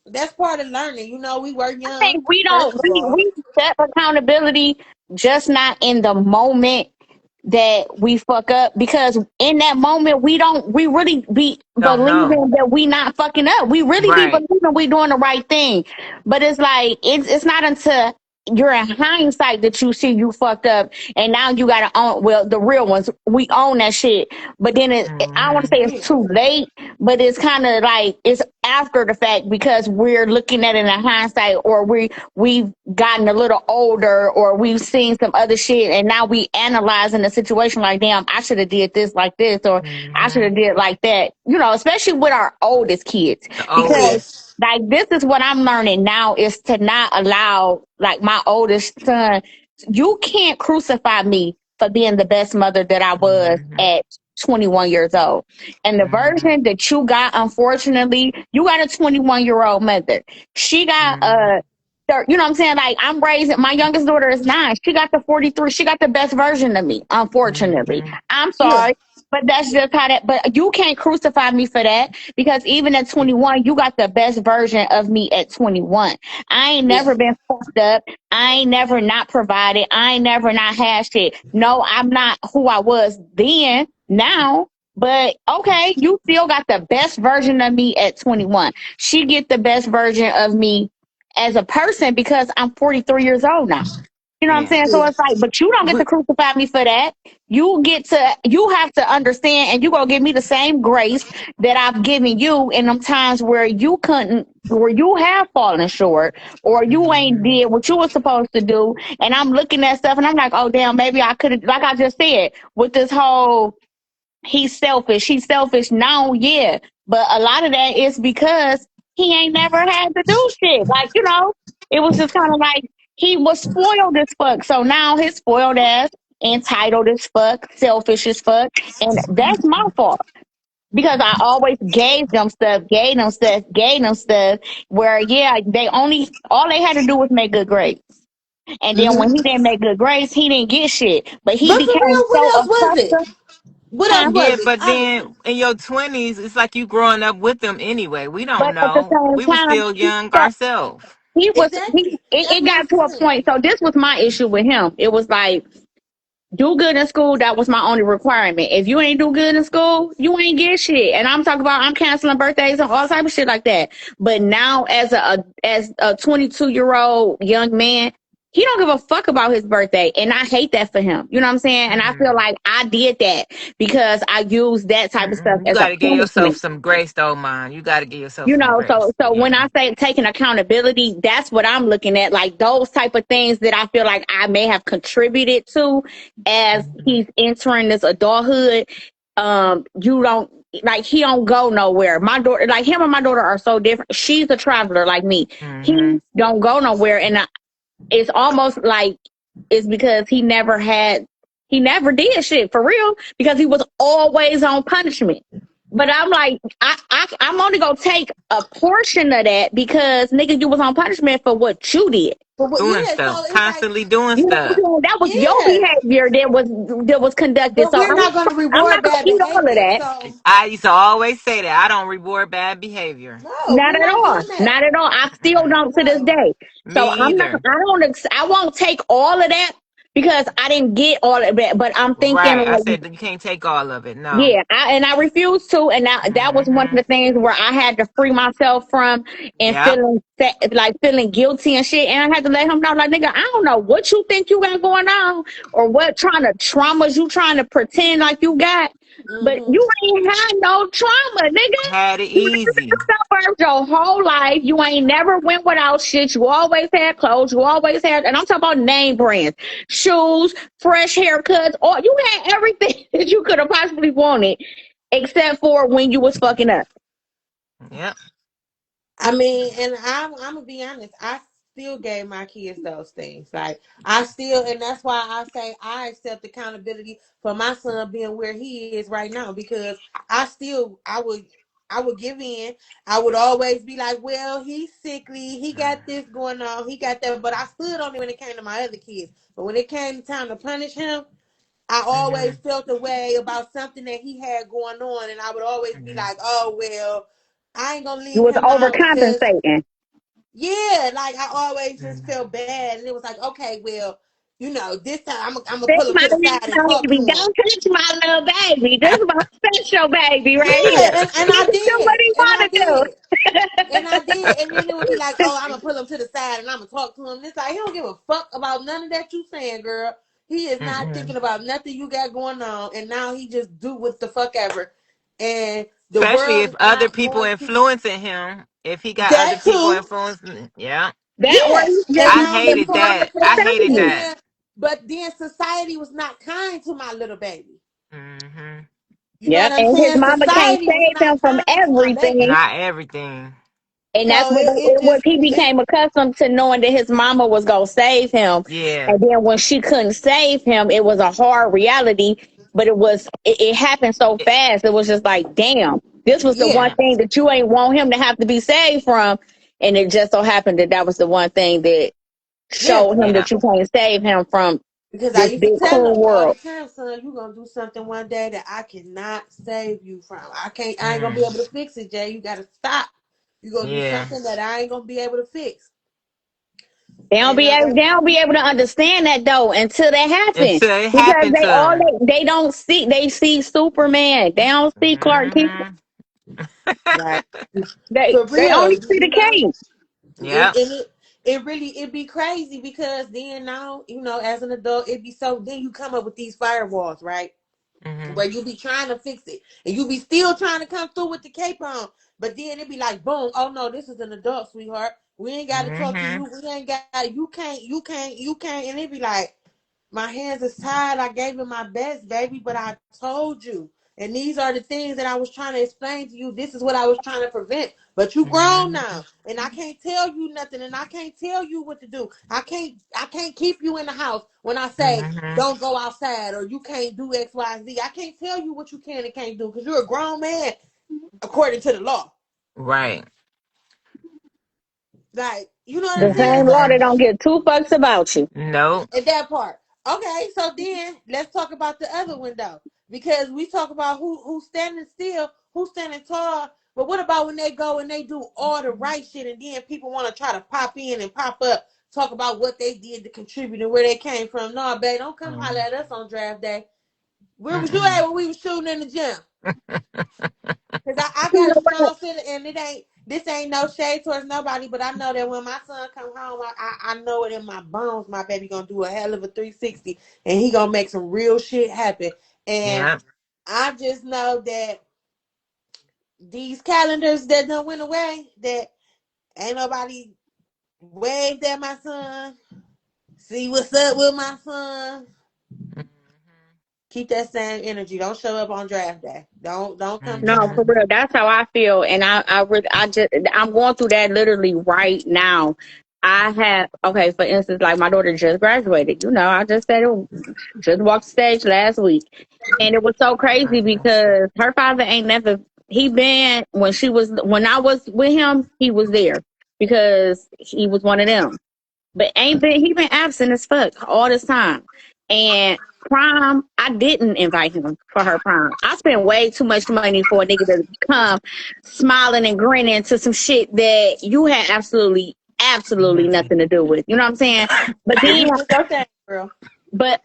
that's part of learning. We were I young, think we first don't of all. we accept accountability, just not in the moment that we fuck up, because in that moment we really be Don't know. believing that we not fucking up. We really be Right. believing we doing the right thing. But it's like it's not until you're in hindsight that you see you fucked up, and now you gotta own, well, the real ones, we own that shit. But then I don't want to Mm-hmm. say it's Yeah. too late, but it's kind of like it's after the fact, because we're looking at it in hindsight, or we've gotten a little older, or we've seen some other shit, and now we analyzing the situation like, damn, I should have did this like this, or I should have Mm-hmm. did like that. Especially with our oldest kids, The because oldest. like this is what I'm learning now, is to not allow, like, my oldest son. You can't crucify me for being the best mother that I was Mm-hmm. at 21 years old. And the Mm-hmm. version that you got, unfortunately, you got a 21-year-old mother. She got Mm-hmm. a you know what I'm saying? Like, I'm raising my youngest daughter is 9. She got the 43. She got the best version of me, unfortunately. Mm-hmm. I'm Yeah. sorry. But that's just how that, but you can't crucify me for that because even at 21, you got the best version of me at 21. I ain't Yeah. never been fucked up. I ain't never not provided. I ain't never not had shit. No, I'm not who I was then, now. But okay, you still got the best version of me at 21. She get the best version of me as a person because I'm 43 years old now. You know what I'm Yeah. saying? So Yeah. it's like, but you don't get to We, crucify me for that. You have to understand and you gonna give me the same grace that I've given you in them times where you couldn't, where you have fallen short or you ain't Mm-hmm. did what you were supposed to do. And I'm looking at stuff and I'm like, oh damn, maybe I could have, like I just said, with this whole he's selfish now, yeah. But a lot of that is because he ain't never had to do shit. Like, it was just kind of like he was spoiled as fuck. So now his spoiled ass, entitled as fuck, selfish as fuck. And that's my fault. Because I always gave them stuff, gave them stuff, gave them stuff where yeah, all they had to do was make good grades. And then when hmm he didn't make good grades, he didn't get shit. But he But for became real, what so else was it? accustomed, What huh? else Yeah, was it? but then in your 20s, it's like you growing up with them anyway. We don't But at the know. same We were time, still young so ourselves. Exactly. That's it what I'm got to a saying. point. So this was my issue with him. It was like, do good in school. That was my only requirement. If you ain't do good in school, you ain't get shit. And I'm talking about I'm canceling birthdays and all type of shit like that. But now as a 22-year-old young man, he don't give a fuck about his birthday. And I hate that for him. You know what I'm saying? And I feel Mm-hmm. like I did that because I used that type of stuff Mm-mm. You as a got to give yourself punishment. some grace, though, man. You got to give yourself some grace. So when Yeah. I say taking accountability, that's what I'm looking at. Like those type of things that I feel like I may have contributed to as Mm-hmm. he's entering this adulthood. You don't like he don't go nowhere. My daughter, like him and my daughter are so different. She's a traveler like me. Mm-hmm. He don't go nowhere, and it's almost like it's because he never did shit for real because he was always on punishment. But I'm like, I'm only gonna take a portion of that because nigga, you was on punishment for what you did. But what, Doing yeah, so stuff, it's like, constantly doing You know what stuff. I'm saying? That was your yeah, behavior that was conducted. but So we're not going to I'm reward not gonna bad eat all of behavior. that. So, I used to always say that I don't reward bad behavior. no, Not we're at not all. doing that. Not at all. I still Mm-mm. don't to this No. day. So Me either. I won't take all of that because I didn't get all of that. But I'm thinking Right. I like, said you can't take all of it. No. yeah, I refuse to, and that was one of Mm-hmm. the things where I had to free myself from and Yep. feeling guilty and shit. And I had to let him know, like, nigga, I don't know what you think you got going on or what trying to traumas you trying to pretend like you got, but hmm you ain't had no trauma, nigga. Had it You never easy. worked your whole life. You ain't never went without shit. You always had clothes. You always had, and I'm talking about name brands, shoes, fresh haircuts. Or you had everything that you could have possibly wanted, except for when you was fucking up. Yep. I mean, and I'm gonna be honest. I still gave my kids those things. Like I still, and that's why I say I accept accountability for my son being where he is right now because I would give in. I would always be like, well, he's sickly. He got this going on. He got that. But I stood on it when it came to my other kids. But when it came time to punish him, I always Mm-hmm. felt a way about something that he had going on, and I would always be Mm-hmm. like, "Oh well, I ain't gonna You leave was him out because overcompensating. yeah, like I always just Mm-hmm. felt bad, and it was like, okay, well, this time I'm gonna That's pull him my to the little side and talk to baby. him. Don't touch my little baby. This is my special baby right Yeah, here. and He I can do what did, he and I want to did. And I did, and then it would be like, oh, I'm gonna pull him to the side and I'm gonna talk to him. It's like he don't give a fuck about none of that you saying, girl. He is not Mm-hmm. thinking about nothing you got going on, and now he just do what the fuck ever. And the Especially world if is other not people going to influencing him. If he got other that people too. influencing, yeah. That or Yeah, he's just and I now making hated people more are, that. for I telling hated and you. that. then, but then society was not kind to my little baby. Mm-hmm. You know Yep. what I'm And his saying? mama can't Society was save him not from kind to my everything. baby. Not everything. And that's So what it it was. just He it became accustomed to knowing that his mama was gonna save him, Yeah. and then when she couldn't save him, it was a hard reality. but it happened so fast. It was just like, damn, this was the one Yeah, thing that you ain't want him to have to be saved from, and it just so happened that that was the one thing that yeah. showed him that you can't save him from Because I this used to big tell cruel him all the world. time, son, you gonna do something one day that I cannot save you from. I can't. I ain't gonna be Mm. able to fix it, Jay. You gotta stop. You gonna do Yeah. something that I ain't gonna be able to fix. They don't And be able, they don't be able to understand that though until that happen. Until it Because happened to him. they don't see, they see Superman. They don't see Clark Kent. Hmm. like They for they real, only see you the know, cape. Yep. it really it be crazy because then now as an adult it be so then you come up with these firewalls, right? Hmm. Where you be trying to fix it and you be still trying to come through with the cape on, but then it be like boom, oh no, this is an adult, sweetheart. We ain't got to talk to Hmm. you. We ain't got you can't, and it be like my hands is tied. I gave it my best, baby, but I told you. And these are the things that I was trying to explain to you. This is what I was trying to prevent. But you grown Hmm. now. And I can't tell you nothing. And I can't tell you what to do. I can't keep you in the house when I say Hmm. don't go outside or you can't do X, Y, Z. I can't tell you what you can and can't do because you're a grown man according to the law. Right. Like, you know what I'm The saying? same law So Hmm. that don't get two fucks about you. Nope. at that part. Okay, so then let's talk about the other window because we talk about who's standing still, who's standing tall. But what about when they go and they do all the right shit and then people want to try to pop in and pop up, talk about what they did to contribute and where they came from? No, babe, don't come holler Mm. at us on draft day. Where was you at Mm-mm. when we was shooting in the gym? Cause I You got know a what? strong feeling, and this ain't no shade towards nobody, but I know that when my son come home, I know it in my bones. My baby gonna do a hell of a 360, and he gonna make some real shit happen. And Yep. I just know that these calendars that done went away, that ain't nobody waved at my son, see what's up with my son. Hmm. Keep that same energy. Don't show up on draft day. Don't come No, Hmm. for trying. real. That's how I feel. And I'm going through that literally right now. I have, okay, for instance, like my daughter just graduated. I just said it, just walked the stage last week. And it was so crazy because her father ain't never, when I was with him, he was there because he was one of them. But ain't been he been absent as fuck all this time. And prom, I didn't invite him for her prom. I spent way too much money for a nigga to come smiling and grinning to some shit that you had absolutely nothing to do with. You know what I'm saying? But And then you did your thing, girl.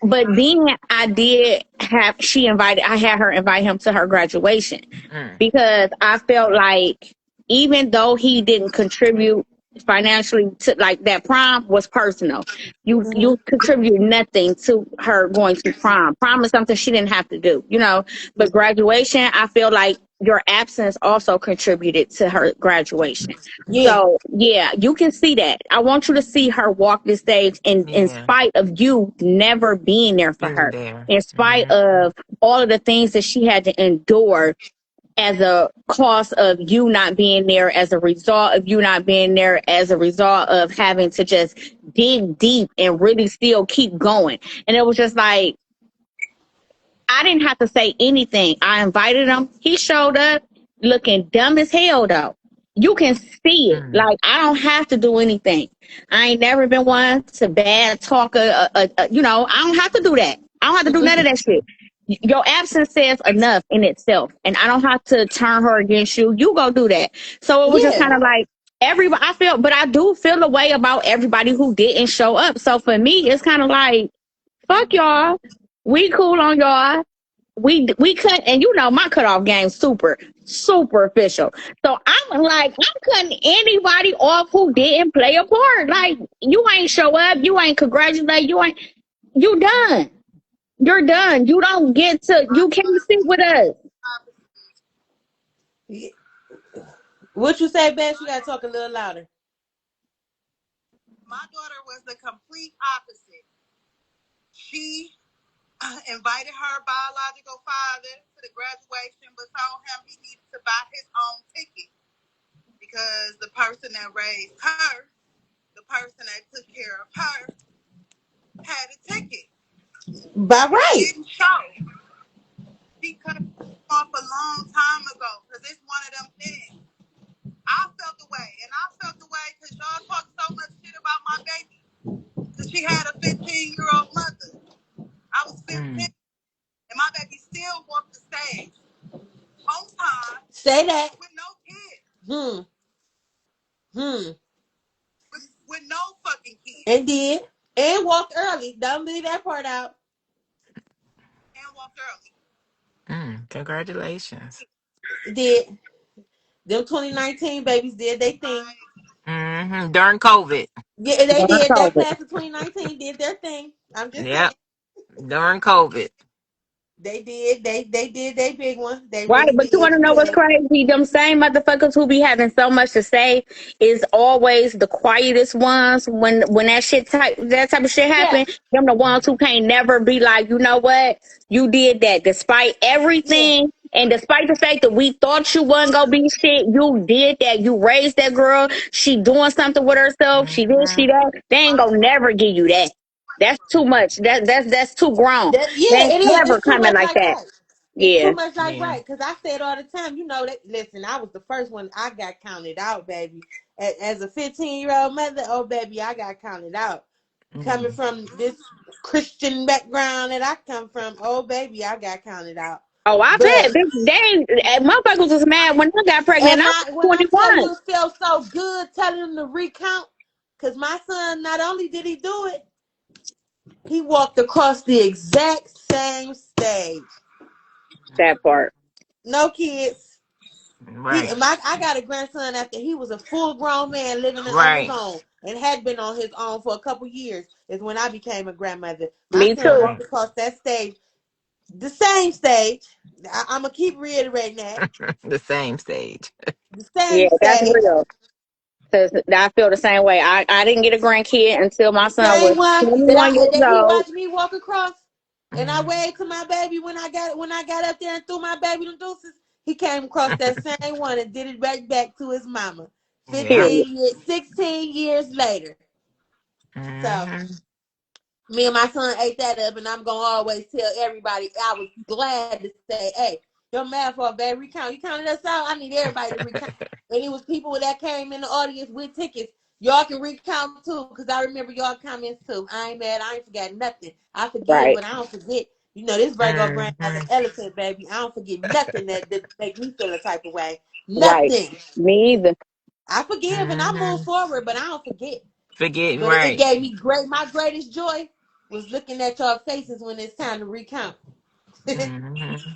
but then I did have she invited I had her invite him to her graduation Mm. because I felt like even though he didn't contribute financially to like that prom was personal. You Mm-hmm. contribute nothing to her going to prom. Prom is something she didn't have to do, but graduation, I feel like your absence also contributed to her graduation. Yeah, So yeah, you can see that. I want you to see her walk the stage in Yeah. spite of you never being there for Being her, there. in spite Hmm. of all of the things that she had to endure as a cost of you not being there, as a result of you not being there, as a result of having to just dig deep and really still keep going. And it was just like, I didn't have to say anything. I invited him. He showed up looking dumb as hell, though. You can see it. Mm. Like, I don't have to do anything. I ain't never been one to bad talk. I don't have to do that. I don't have to do none of that shit. Your absence says enough in itself. And I don't have to turn her against you. You go do that. So it was just yeah, kind of like, everybody, but I do feel a way about everybody who didn't show up. So for me, it's kind of like, fuck y'all. We cool on y'all. We cut, and my cutoff game super official. So I'm cutting anybody off who didn't play a part. Like, you ain't show up, you ain't congratulate, you done. You're done. You can't sit with us. yeah. What you say, Bess? You gotta talk a little louder. My daughter was the complete opposite. She invited her biological father to the graduation, but told him he needed to buy his own ticket because the person that raised her, the person that took care of her, had a ticket By and right. didn't show. Say that. with no kids, Hmm. Hmm. with no fucking kids, And did. And walked early. Don't leave that part out. and walked early. Congratulations. Did. Them 2019 babies did they thing. Right? During COVID. Yeah, they During did. That COVID. class of 2019 did their thing. I'm just saying. Yep. During COVID. They did. They did their big one. They Right, really but you want did. to know what's Yeah. crazy? Them same motherfuckers who be having so much to say is always the quietest ones when that type of shit Yeah. happen. Them the ones who can't never be like, you know what, you did that despite Yeah. everything, and despite the fact that we thought you wasn't gonna be shit, you did that. You raised that girl. She doing something with herself. She this, she Mm-hmm. that. They ain't gonna never give you that. That's too much. That's too grown. That, They yeah, ain't it is. never It's too coming much like like that. right. It's too Yeah. much like Yeah. right. Because I say it all the time. You know that. Listen, I was the first one. I got counted out, baby. As a 15-year-old mother, oh baby, I got counted out. Coming Mm. from this Christian background that I come from, oh baby, I got counted out. Oh, I But bet. Motherfuckers was mad when I got pregnant. and I I, was when I tell 21. you, it felt so good telling them to recount. Because my son, not only did he do it, he walked across the exact same stage. That part. No kids. Right. I got a grandson after he was a full grown man living on his Right. own and had been on his own for a couple years. Is when I became a grandmother. My Me son too. walked Right. across that stage, the same stage. I'm gonna keep reiterating that The same stage. the Yeah, same that's stage, real. Because I feel the same way. I didn't get a grandkid until my the son same was one 21 years that he old. watched me walk across, and I Mm. waved to my baby when I got up there and threw my baby the deuces. He came across that same one and did it right back to his mama. Yeah. 16 years later. So Mm-hmm. me and my son ate that up, and I'm gonna always tell everybody I was glad to say, "Hey, your math off, baby. Recount. You counted us out. I need everybody to recount." And it was people that came in the audience with tickets. Y'all can recount too, because I remember y'all comments too. I ain't mad. I ain't forgot nothing. I forgive, Right. but I don't forget. You know, this Virgo brain like an Mm-hmm. elephant, baby. I don't forget nothing that make me feel a type of way. Right. Nothing. Me either. I forgive and I move Mm-hmm. forward, but I don't forget. Forgetting But it right. gave me my greatest joy was looking at y'all faces when it's time to recount. And Mm-hmm.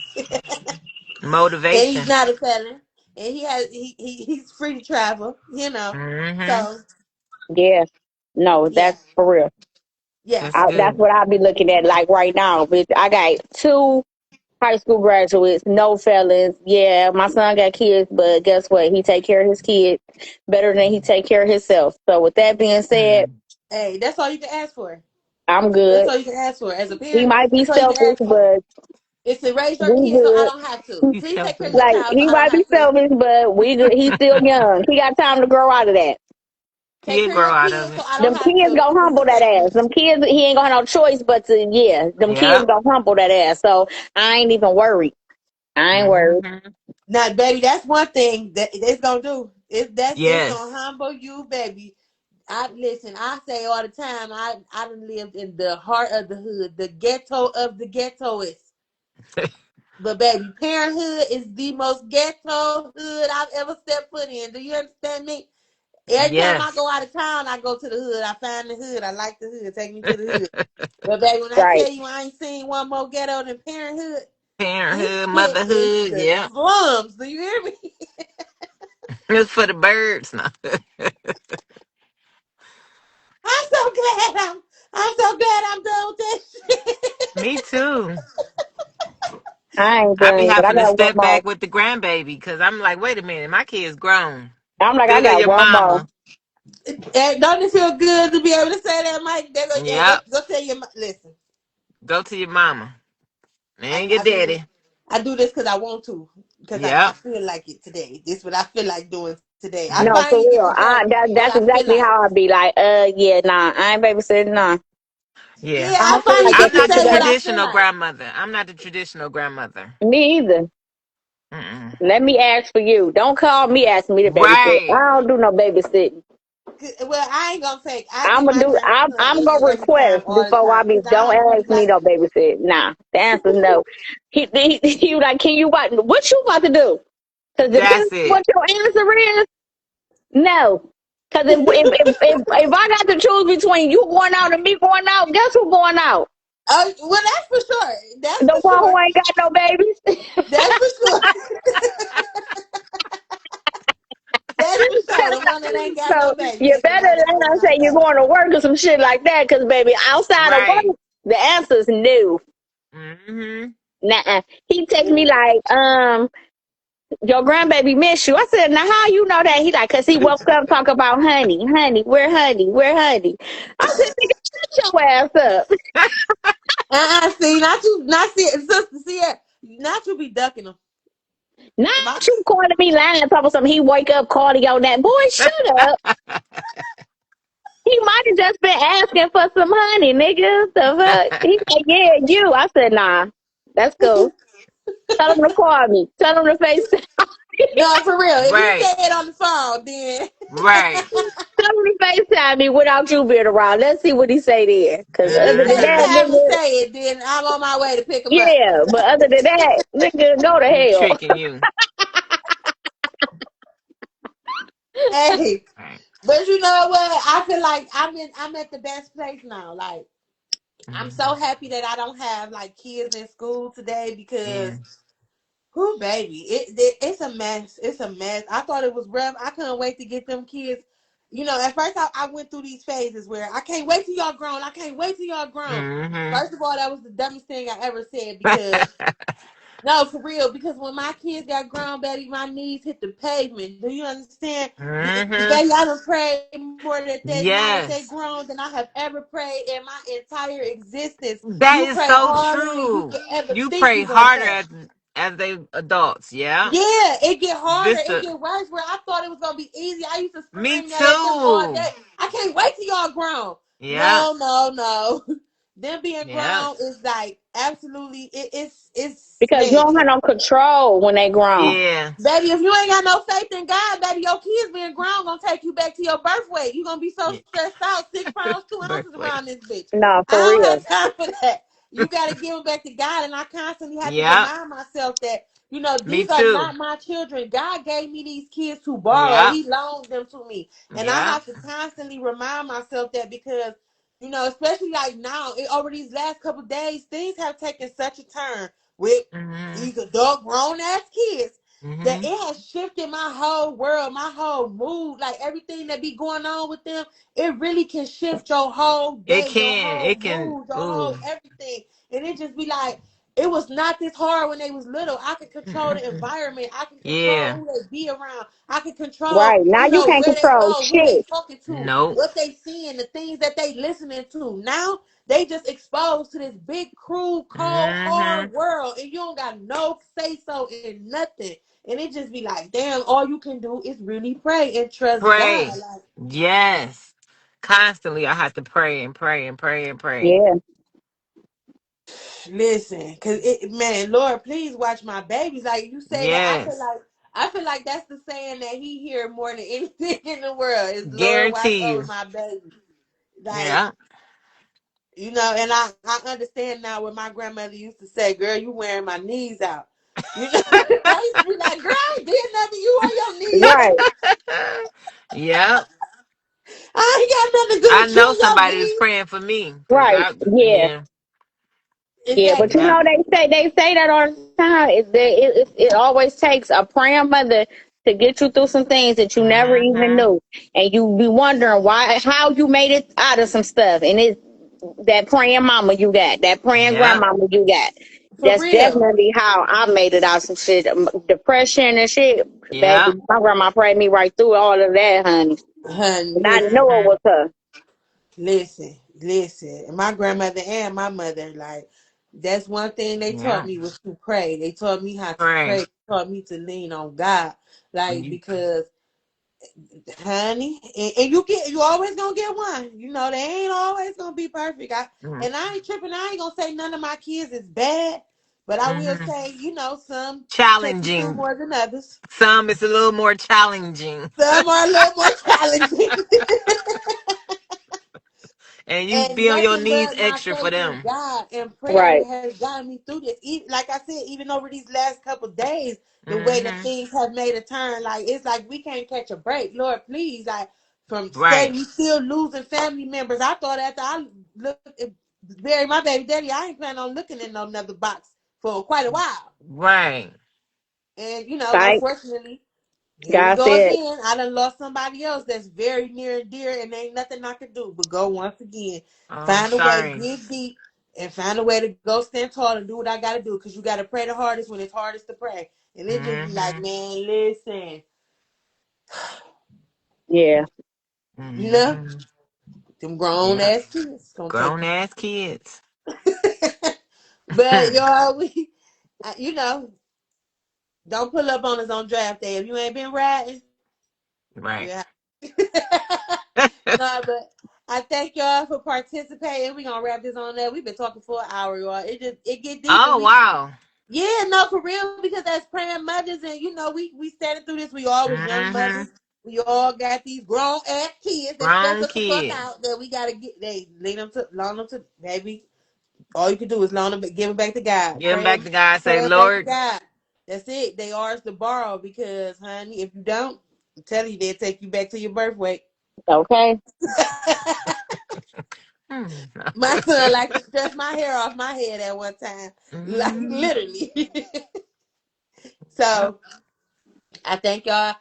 he's Motivation. not a felon. And he's free to travel, Mm-hmm. So Yeah. No, yeah, that's for real. yeah. That's That's good. what I'll be looking at like right now. Bitch, I got two high school graduates, no felons. Yeah, my son got kids, but guess what? He take care of his kids better than he take care of himself. So with that being said, Mm. Hey, that's all you can ask for. I'm That's good. all you can ask for. As a He parent, might be that's all you can selfish, ask for. but It's to raise your we kids so I good. don't have to. He's Please take care of selfish. your Like child so he I don't might be have to. selfish, but we good. He's still young. He got time to grow out of that. Take He'll care of grow your out of kids so it. I don't Them have kids to. gonna It's humble that okay. ass. Them kids, he ain't gonna have no choice but to, yeah. Them kids Yep. gonna humble that ass. So I ain't even worried. I ain't worried. Mm-hmm. Now, baby, that's one thing that it's gonna do. It's gonna Yes. humble you, baby. I listen. I say all the time. I done lived in the heart of the hood, the ghetto of the ghettoist. But baby, parenthood is the most ghetto hood I've ever stepped foot in. Do you understand me? Every time I Yes. go out of town, I go to the hood. I find the hood. I like the hood. Take me to the hood. But baby, when I Right. tell you I ain't seen one more ghetto than parenthood, this Parenthood, shit is motherhood. the Yep. slums. Do you hear me? It's for the birds now. I'm so glad I'm so glad I'm done with that shit. Me too. I ain't I be done, but I having to got one step more. back with the grandbaby because I'm like, wait a minute, my kid's grown. I'm like, Go I to got your one more. mama. And don't it feel good to be able to say that, Mike? They go, yeah, Yep. go tell your listen. Go to your mama. I, And your I do this. daddy. I do this because I want to, because I Yep. feel like it today. This is what I feel like doing today. I No, for finally get real. to say what That's I feel exactly like. how I be like, yeah, nah, I ain't babysitting, nah. Yeah. Yeah, I I don't feel finally like that get I'm to shit not the say what today. I feel traditional like. grandmother. I'm not the traditional grandmother. Me either. Mm-mm. Let me ask for you. Don't call me asking me to babysit. I Right. don't do no babysitting. Well, I ain't gonna fake. I I'm give gonna my do. grandson I'm gonna any every time, request all the before I time, be. because I Don't don't really ask me like. no babysit. Nah, the answer's no. He was like, can you watch? What you about to do? Because depending That's on what it. your answer is, no. Because if I got to choose between you going out and me going out, guess who going out? Well, that's for sure. That's The for one who sure. ain't got no babies. That's for sure. That's for sure. The one that ain't got no So baby you is the better one that's going not say you're outside. going to work or some shit like that. Because baby, outside of Right. work, the answer is no. Mm-hmm. Nah. He text me like, your grandbaby miss you. I said, now how you know that? He like, cause he woke up talk about honey, where honey, where honey. I said, nigga, shut your ass up. See, not you, not see, sister, see it. Not you be ducking them. My, Not you calling me lying talking about something. He wake up calling on that boy. Shut up. He might have just been asking for some honey, nigga. The fuck? He said, yeah, you. I said, nah, that's cool. Tell him to call me. Tell him to FaceTime. no, for real. If he Right. say it on the phone, then Right. Tell him to FaceTime me without you being around. Let's see what he say there. Cause if other he than that, Mm-hmm. FaceTime and nigga, say it, then I'm on my way to pick him up. yeah. But other than that, nigga, go to He hell. tricking you. Hey, Right. but you know what? I feel like I'm at the best place now. Like I'm so Mm-hmm. happy that I don't have like kids in school today because Yeah. who baby, it's a mess. It's a mess. I thought it was rough. I couldn't wait to get them kids. You know, at first I went through these phases where I can't wait till y'all grown. I can't wait till y'all grown. Mm-hmm. First of all, that was the dumbest thing I ever said because no, for real. Because when my kids got grown, baby, my knees hit the pavement. Do you understand? Mm-hmm. Baby, I done prayed more that they now that they Yes. grown than I have ever prayed in my entire existence. That You is pray so harder than you true. could ever You think pray you gonna harder pray. as they adults. Yeah. Yeah, it get harder, This it the get worse. Where I thought it was gonna be easy. I used to me scream that at them all too. day. I can't wait till y'all grown. Yeah. No, no, no. Them being Yeah. grown is like absolutely it's Because you man. don't have no control when they grown. Yeah. Baby, if you ain't got no faith in God, baby, your kids being grown gonna take you back to your birth weight. You gonna be so Yeah. stressed out, 6 pounds, 2 ounces Birthway. around this bitch. No, I for don't real. have time for that. You gotta give them back to God, and I constantly have to Yeah. remind myself that Me these are too. not my children. God gave me these kids to borrow. Yeah. He loaned them to me, and I Yeah. have to constantly remind myself that because especially like now, over these last couple of days, things have taken such a turn with Mm-hmm. these adult grown ass kids that Mm-hmm. it has shifted my whole world, my whole mood, like everything that be going on with them. It really can shift your whole It day, your can. whole It can. mood, your whole Ooh. everything. And it just be like, it was not this hard when they was little. I could control the Mm-mm. environment. I can control Yeah. who they be around. I can control, Right. Now you can't where they control go, who they shit. talking to, Nope. what they seeing, the things that they listening to. Now they just exposed to this big, cruel, cold, Mm-hmm. hard world, and you don't got no say so in nothing. And it just be like, damn, all you can do is really pray and trust God. Pray. Like, Yes. Constantly I have to pray and pray and pray and pray. Yeah. listen, cause man, Lord, please watch my babies. Like you say that, Yes. I feel like that's the saying that He hear more than anything in the world is Lord, watch Guarantee over you. my baby. Like, Yeah. and I understand now what my grandmother used to say, girl, you wearing my knees out. I used to be like, girl, I ain't did nothing. You on your knees. Right. Yeah. I ain't got nothing to do I with you know and your somebody was knees. praying for me. Cause Right. I Yeah. yeah. Yeah. But you Exactly. Yeah. know they say that all the time. It always takes a praying mother to get you through some things that you never even Mm-hmm. knew, and you be wondering how you made it out of some stuff. And it's that praying mama you got, that praying Yeah. grandmama you got. For That's real. definitely how I made it out some shit, depression and shit. Yeah. Baby, my grandma prayed me right through all of that, honey. Honey, And I listen. know it Mm-hmm. was her. Listen. And my grandmother and my mother, like, that's one thing they taught Yeah. me was to pray. They taught me how to Pray. pray. They taught me to lean on God. Like, You, because, honey, and you always gonna get one. They ain't always gonna be perfect. And I ain't tripping. I ain't gonna say none of my kids is bad, but I will mm-hmm. say, some take you through Challenging. more than others. Some it's a little more challenging. Some are a little more challenging. And you And feel your nothing needs but my extra for faith in them. God and prayer Right. has gotten me through this. Even, like I said, even over these last couple of days, the way that Mm-hmm. things have made a turn, like it's like we can't catch a break. Lord, please, like from Right. steady, we still losing family members. I thought after I looked buried my baby daddy, I ain't planning on looking in no another box for quite a while. Right. And you know, Right. unfortunately, here we God go said, again. I done lost somebody else that's very near and dear, and ain't nothing I can do but go once again, Oh, I'm find a way, sorry. dig deep, and find a way to go stand tall and do what I got to do. Because you got to pray the hardest when it's hardest to pray. And it just be like, Mm-hmm. man, listen, yeah. you know, Mm-hmm. them grown Yeah. ass kids gonna take Grown ass kids. it. But y'all, you know, don't pull up on us on draft day if you ain't been riding. Right. Yeah. No, but I thank y'all for participating. We're gonna wrap this on there. We've been talking for an hour, y'all. It get deep and Oh, wow. yeah, no, for real, because as praying mothers and you know, we standing through this, we all was young Mm-hmm. mothers. We all got these grown ass kids that stress Grown us the fuck kids. out that we gotta get they loan them to baby. All you can do is loan them give them back to God. Give them back to God. Say, Pray them back to Lord. God. That's it. They ours to borrow because honey, if you don't, I'm telling you they'll take you back to your birth weight. Okay. Hmm. My son like to stress my hair off my head at one time. Like Mm-hmm. literally. So I thank y'all.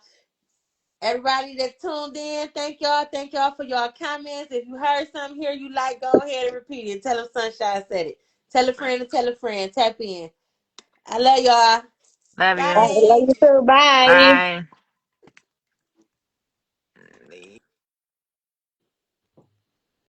Everybody that tuned in, thank y'all. Thank y'all for y'all comments. If you heard something here you like, go ahead and repeat it. Tell them Sunshine said it. Tell a friend and tell a friend. Tap in. I love y'all. Love I you. Bye. love you too. Bye. Bye.